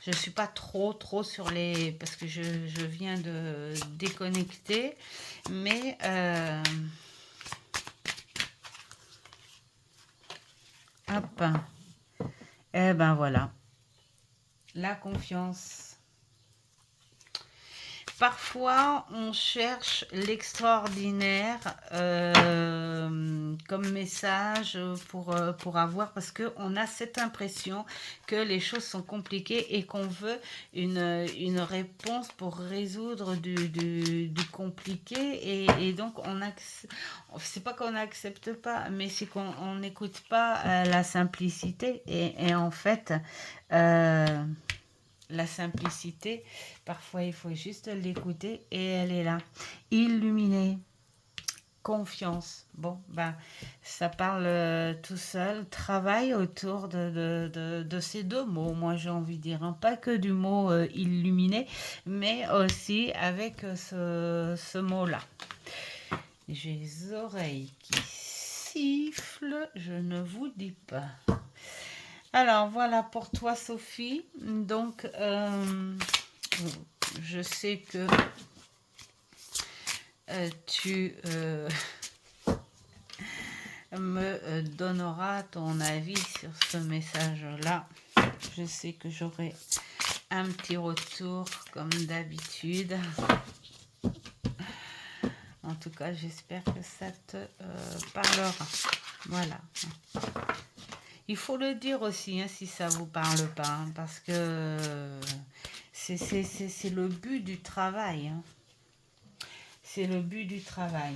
je ne suis pas trop sur les... Parce que je viens de déconnecter. Mais... hop. Eh ben voilà. La confiance. Parfois, on cherche l'extraordinaire comme message pour avoir, parce qu'on a cette impression que les choses sont compliquées et qu'on veut une réponse pour résoudre du compliqué. Et donc, c'est pas qu'on n'accepte pas, mais c'est qu'on n'écoute pas la simplicité. Et en fait... la simplicité, parfois il faut juste l'écouter et elle est là. Illuminée, confiance. Bon, ben, ça parle tout seul. Travaille autour de ces deux mots. Moi, j'ai envie de dire, hein, pas que du mot illuminé, mais aussi avec ce mot-là. J'ai les oreilles qui sifflent, je ne vous dis pas. Alors, voilà pour toi, Sophie. Donc, je sais que tu me donneras ton avis sur ce message-là. Je sais que j'aurai un petit retour, comme d'habitude. En tout cas, j'espère que ça te parlera. Voilà. Il faut le dire aussi, hein, si ça vous parle pas, hein, parce que c'est le but du travail, hein. C'est le but du travail.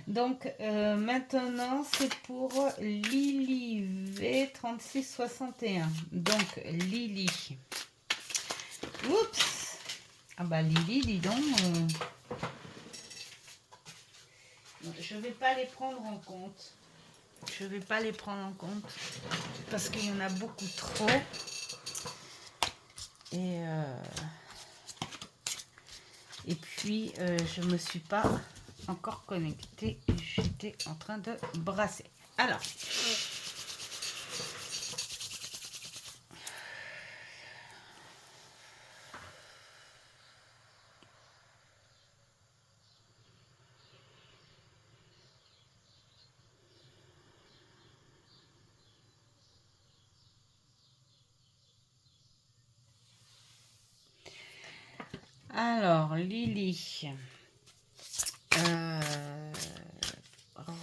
Donc, maintenant, c'est pour Lily V3661. Donc, Lily. Oups. Ah bah, Lily, dis donc. Je vais pas les prendre en compte. je vais pas les prendre en compte parce qu'il y en a beaucoup trop. Et puis, je me suis pas encore connectée. J'étais en train de brasser. Alors, Lily,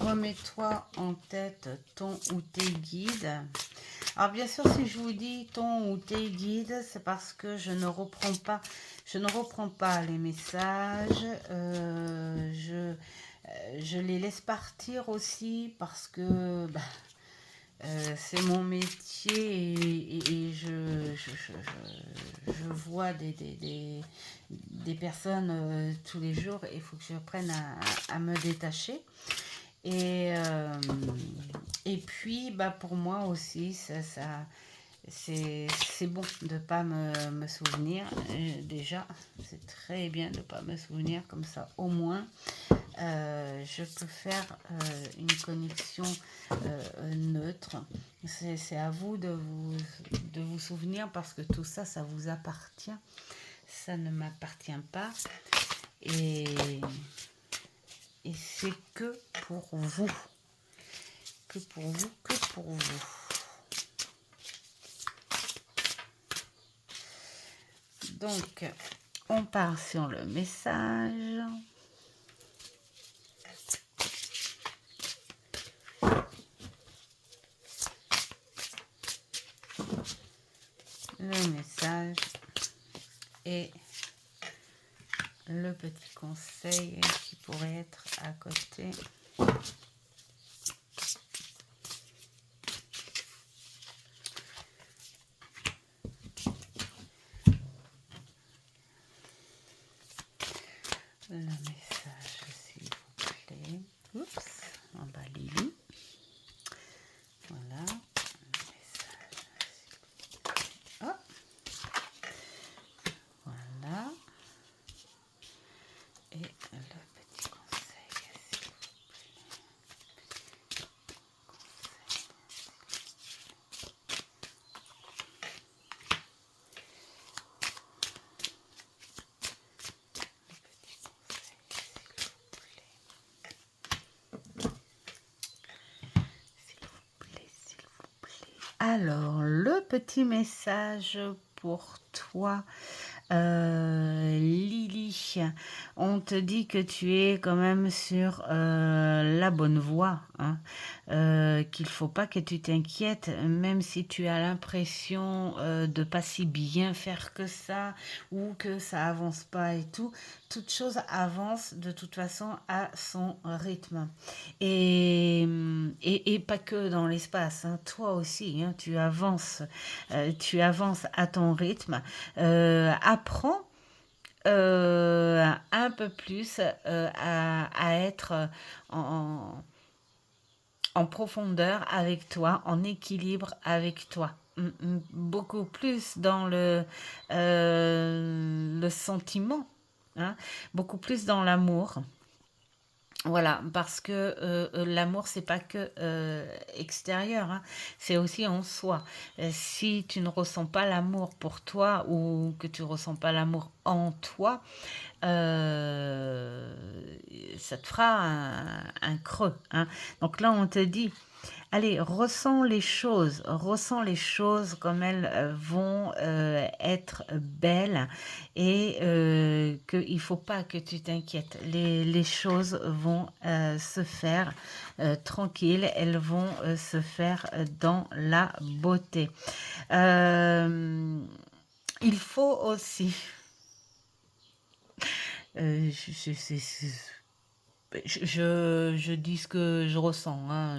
remets-toi en tête ton ou tes guides. Alors bien sûr, si je vous dis ton ou tes guides, c'est parce que je ne reprends pas les messages. Je les laisse partir aussi parce que c'est mon métier et je vois des personnes tous les jours et il faut que je apprenne à me détacher. Et puis, pour moi aussi, c'est bon de ne pas me souvenir. Déjà, c'est très bien de ne pas me souvenir, comme ça, au moins, je peux faire une connexion neutre. C'est à vous de vous souvenir parce que tout ça, ça vous appartient. Ça ne m'appartient pas. Et c'est que pour vous. Que pour vous, que pour vous. Donc, on part sur le message. Le message et le petit conseil qui pourrait être à côté. Le message, s'il vous plaît. Oups, en bas Lily. Voilà. Le message, s'il vous plaît. Hop. Voilà. Et le petit conseil, s'il vous plaît. Alors, le petit message pour toi, Lily, on te dit que tu es quand même sur la bonne voie, hein, qu'il faut pas que tu t'inquiètes, même si tu as l'impression de pas si bien faire que ça, ou que ça avance pas et tout. Toute chose avance de toute façon à son rythme. Et pas que dans l'espace, hein, toi aussi, hein, tu avances à ton rythme. Apprends un peu plus à être en profondeur avec toi, en équilibre avec toi. Beaucoup plus dans le sentiment, hein, beaucoup plus dans l'amour. Voilà, parce que l'amour, c'est pas que extérieur, hein, c'est aussi en soi. Si tu ne ressens pas l'amour pour toi ou que tu ressens pas l'amour en toi, euh, ça te fera un creux, hein. Donc là, on te dit, allez, ressens les choses comme elles vont être belles et qu'il ne faut pas que tu t'inquiètes. Les choses vont se faire tranquilles, elles vont se faire dans la beauté. Il faut aussi... je dis ce que je ressens, hein.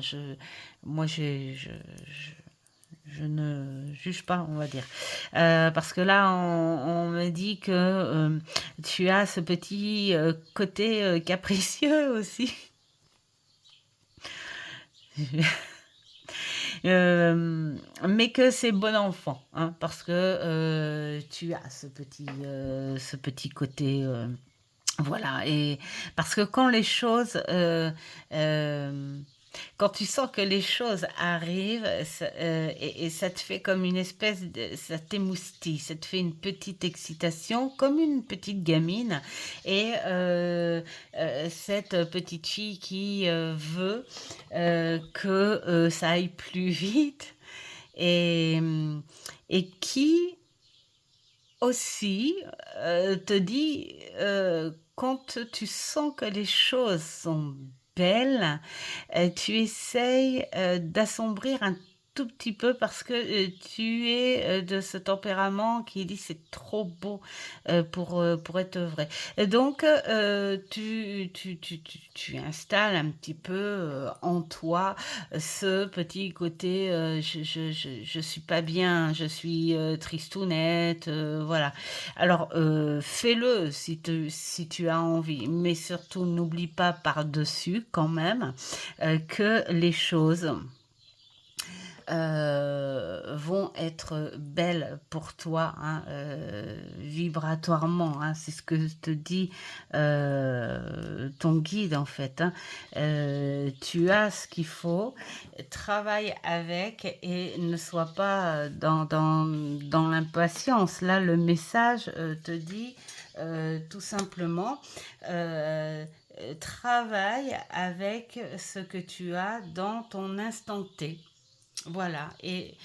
Moi, je ne juge pas, on va dire. Parce que là, on me dit que tu as ce petit côté capricieux aussi. Mais que c'est bon enfant, hein, parce que tu as ce petit côté, voilà. Et parce que quand les choses, quand tu sens que les choses arrivent, et ça te fait comme une espèce de, ça t'émoustille, ça te fait une petite excitation, comme une petite gamine. Et cette petite fille qui veut que ça aille plus vite, et, et qui aussi, te dit, quand tu sens que les choses sont belles, tu essayes, d'assombrir un tout petit peu parce que, tu es, de ce tempérament qui dit: «C'est trop beau, pour être vrai». Et donc, tu installes un petit peu, en toi, ce petit côté, je suis pas bien, je suis, tristounette, voilà. Alors, fais-le si tu as envie, mais surtout n'oublie pas par-dessus quand même, que les choses vont être belles pour toi, hein, vibratoirement, hein. C'est ce que te dit ton guide en fait, hein. Tu as ce qu'il faut, travaille avec et ne sois pas dans l'impatience. Là, le message te dit tout simplement, travaille avec ce que tu as dans ton instant T. Voilà. Et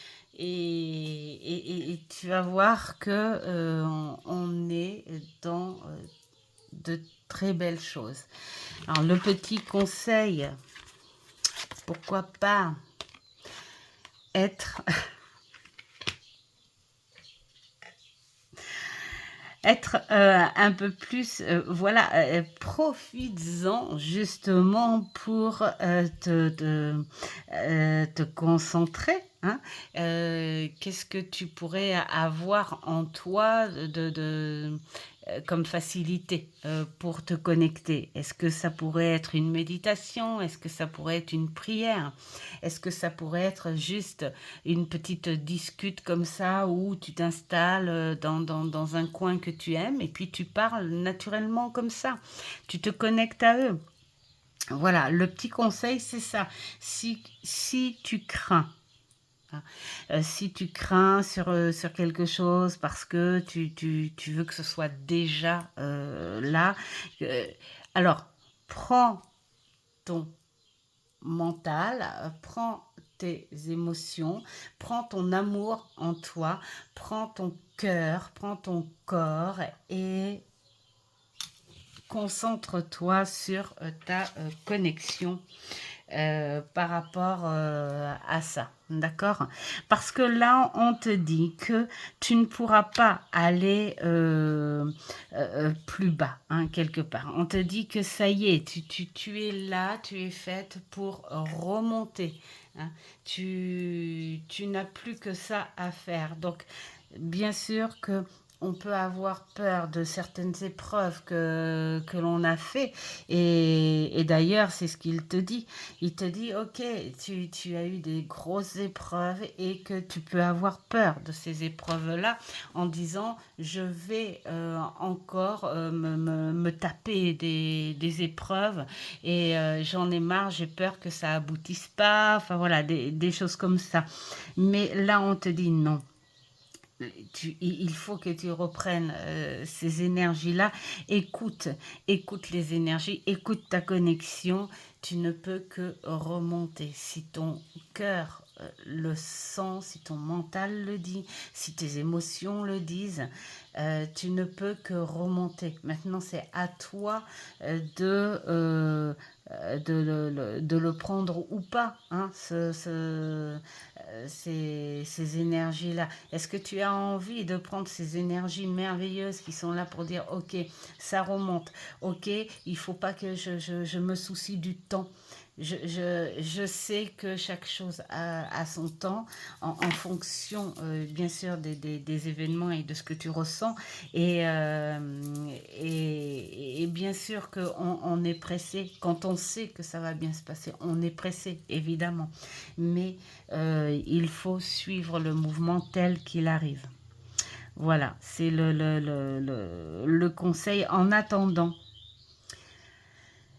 tu vas voir que on est dans de très belles choses. Alors le petit conseil, pourquoi pas être être un peu plus, voilà, profites-en justement pour te concentrer, hein. Qu'est-ce que tu pourrais avoir en toi comme facilité pour te connecter? Est-ce que ça pourrait être une méditation? Est-ce que ça pourrait être une prière? Est-ce que ça pourrait être juste une petite discute comme ça où tu t'installes dans un coin que tu aimes et puis tu parles naturellement comme ça. Tu te connectes à eux. Voilà, le petit conseil, c'est ça. Si tu crains, hein, si tu crains sur quelque chose parce que tu veux que ce soit déjà là, euh, alors prends ton mental, prends tes émotions, prends ton amour en toi, prends ton cœur, prends ton corps et concentre-toi sur ta connexion par rapport à ça. D'accord? Parce que là, on te dit que tu ne pourras pas aller plus bas, hein, quelque part. On te dit que ça y est, tu es là, tu es faite pour remonter, hein. Tu n'as plus que ça à faire. Donc, bien sûr que on peut avoir peur de certaines épreuves que l'on a fait. Et d'ailleurs, c'est ce qu'il te dit. Il te dit, ok, tu as eu des grosses épreuves et que tu peux avoir peur de ces épreuves-là en disant, je vais encore me taper des épreuves et j'en ai marre, j'ai peur que ça aboutisse pas. Enfin voilà, des choses comme ça. Mais là, on te dit non, il faut que tu reprennes ces énergies-là. Écoute, écoute les énergies, écoute ta connexion. Tu ne peux que remonter. Si ton cœur le sent, si ton mental le dit, si tes émotions le disent, tu ne peux que remonter. Maintenant, c'est à toi de le prendre ou pas, hein, ces énergies-là. Est-ce que tu as envie de prendre ces énergies merveilleuses qui sont là pour dire, ok, ça remonte, ok, il ne faut pas que je me soucie du temps. Je sais que chaque chose a son temps en fonction, bien sûr, des événements et de ce que tu ressens. Et et bien sûr qu'on est pressé. Quand on sait que ça va bien se passer, on est pressé, évidemment. Mais il faut suivre le mouvement tel qu'il arrive. Voilà, c'est le conseil. En attendant,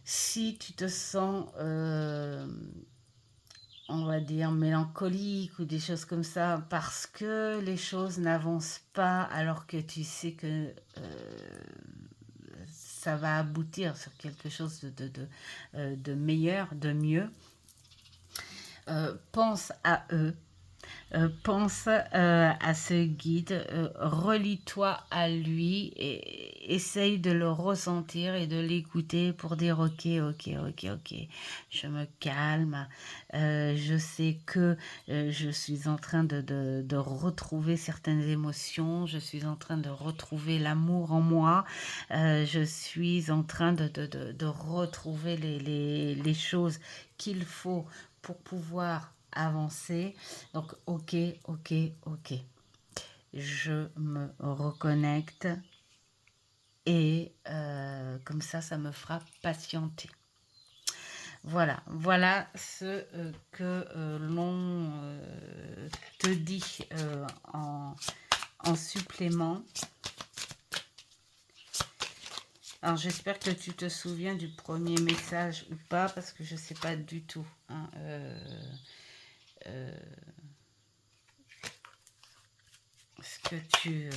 si tu te sens, on va dire, mélancolique ou des choses comme ça, parce que les choses n'avancent pas alors que tu sais que ça va aboutir sur quelque chose de meilleur, de mieux, pense à eux. Pense à ce guide, relie-toi à lui et essaye de le ressentir et de l'écouter pour dire ok, ok, ok, ok, je me calme, je sais que je suis en train de retrouver certaines émotions, je suis en train de retrouver l'amour en moi, je suis en train de retrouver les choses qu'il faut pour pouvoir avancer. Donc, ok, ok, ok. Je me reconnecte et comme ça me fera patienter. Voilà, voilà ce que l'on te dit en supplément. Alors j'espère que tu te souviens du premier message ou pas, parce que je ne sais pas du tout. Hein, ce que tu...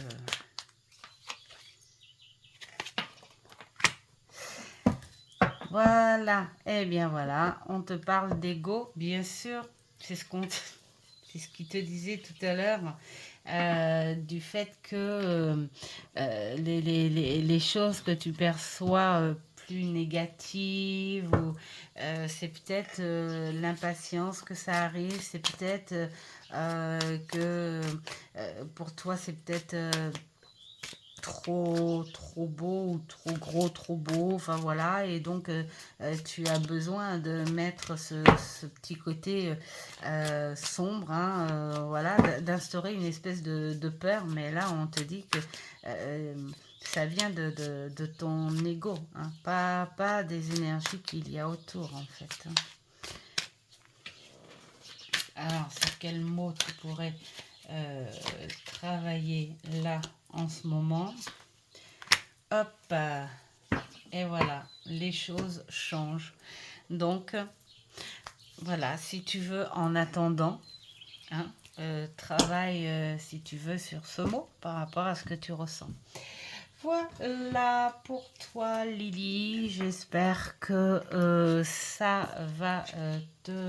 Voilà, eh bien voilà, on te parle d'ego, bien sûr, c'est c'est ce qu'il te disait tout à l'heure, du fait que les choses que tu perçois plus négatives, ou c'est peut-être l'impatience que ça arrive, c'est peut-être que pour toi c'est peut-être trop beau ou trop gros, trop beau, enfin voilà, et donc tu as besoin de mettre ce petit côté sombre, hein, voilà, d'instaurer une espèce de peur, mais là on te dit que ça vient de ton ego, hein, pas des énergies qu'il y a autour en fait. Hein. Alors, sur quel mot tu pourrais travailler là en ce moment? Hop, et voilà, les choses changent. Donc, voilà, si tu veux, en attendant, hein, travaille, si tu veux, sur ce mot par rapport à ce que tu ressens. Voilà pour toi, Lily. J'espère que ça va te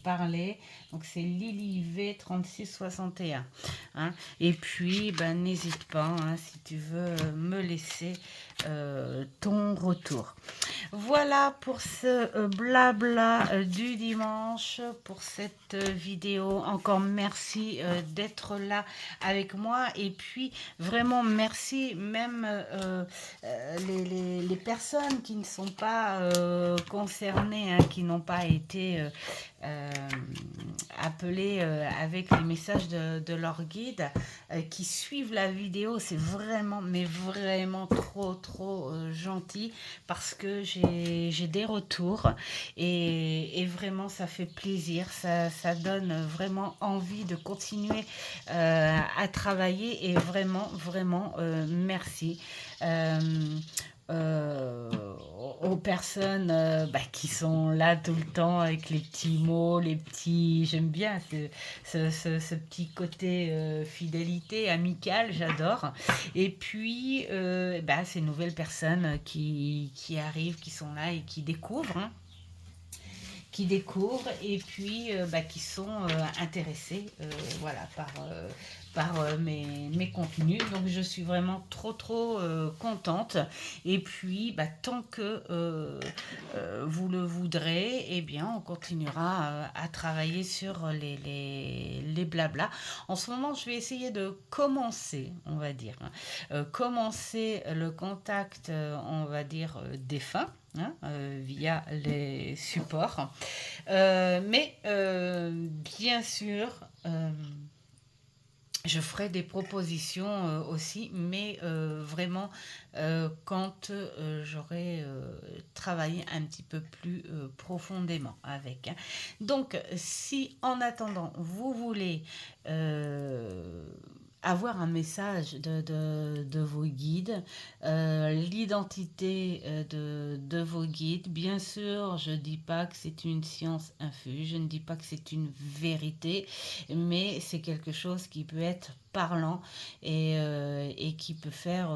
parler. Donc, c'est Lily V3661. Hein. Et puis, ben, n'hésite pas, hein, si tu veux me laisser ton retour. Voilà pour ce blabla du dimanche, pour cette vidéo. Encore merci d'être là avec moi. Et puis, vraiment merci même les personnes qui ne sont pas concernées, hein, qui n'ont pas été appelées avec les messages de leur guide, qui suivent la vidéo. C'est vraiment, mais vraiment trop gentil, parce que j'ai des retours et vraiment ça fait plaisir, ça donne vraiment envie de continuer à travailler, et vraiment merci euh, aux personnes qui sont là tout le temps avec les petits mots, les petits... J'aime bien ce petit côté fidélité, amicale, j'adore. Et puis, ces nouvelles personnes qui arrivent, qui sont là et qui découvrent. Hein, qui découvrent et puis qui sont intéressés voilà, par mes contenus. Donc je suis vraiment trop contente. Et puis tant que vous le voudrez, eh bien on continuera à travailler sur les blabla. En ce moment, je vais essayer de commencer, on va dire, commencer le contact, on va dire, défunt. Hein, via les supports. Mais bien sûr, Je ferai des propositions aussi, mais vraiment quand j'aurai travaillé un petit peu plus profondément avec, hein. Donc, si en attendant, vous voulez euh, avoir un message de vos guides, l'identité de vos guides, bien sûr, je ne dis pas que c'est une science infuse, je ne dis pas que c'est une vérité, mais c'est quelque chose qui peut être parlant et qui peut faire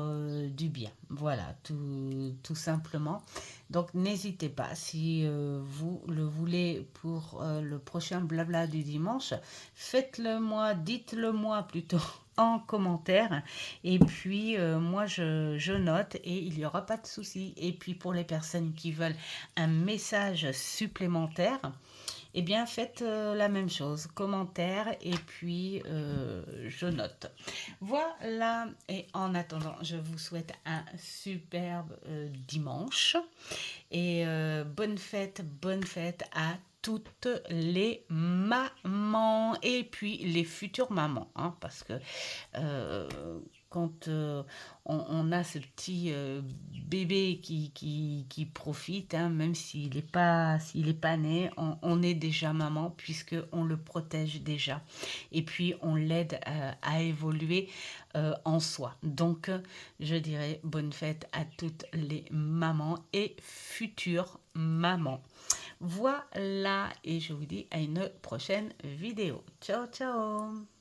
du bien. Voilà, tout simplement. Donc n'hésitez pas, si vous le voulez pour le prochain blabla du dimanche, faites-le moi, dites-le moi plutôt en commentaire. Et puis moi je note et il n'y aura pas de souci. Et puis pour les personnes qui veulent un message supplémentaire, eh bien, faites la même chose, commentaire et puis je note. Voilà, et en attendant, je vous souhaite un superbe dimanche et bonne fête à toutes les mamans et puis les futures mamans, hein, parce que euh, quand on a ce petit bébé qui profite, hein, même s'il est pas né, on est déjà maman puisque on le protège déjà et puis on l'aide à évoluer en soi. Donc, je dirais bonne fête à toutes les mamans et futures mamans. Voilà, et je vous dis à une prochaine vidéo. Ciao, ciao!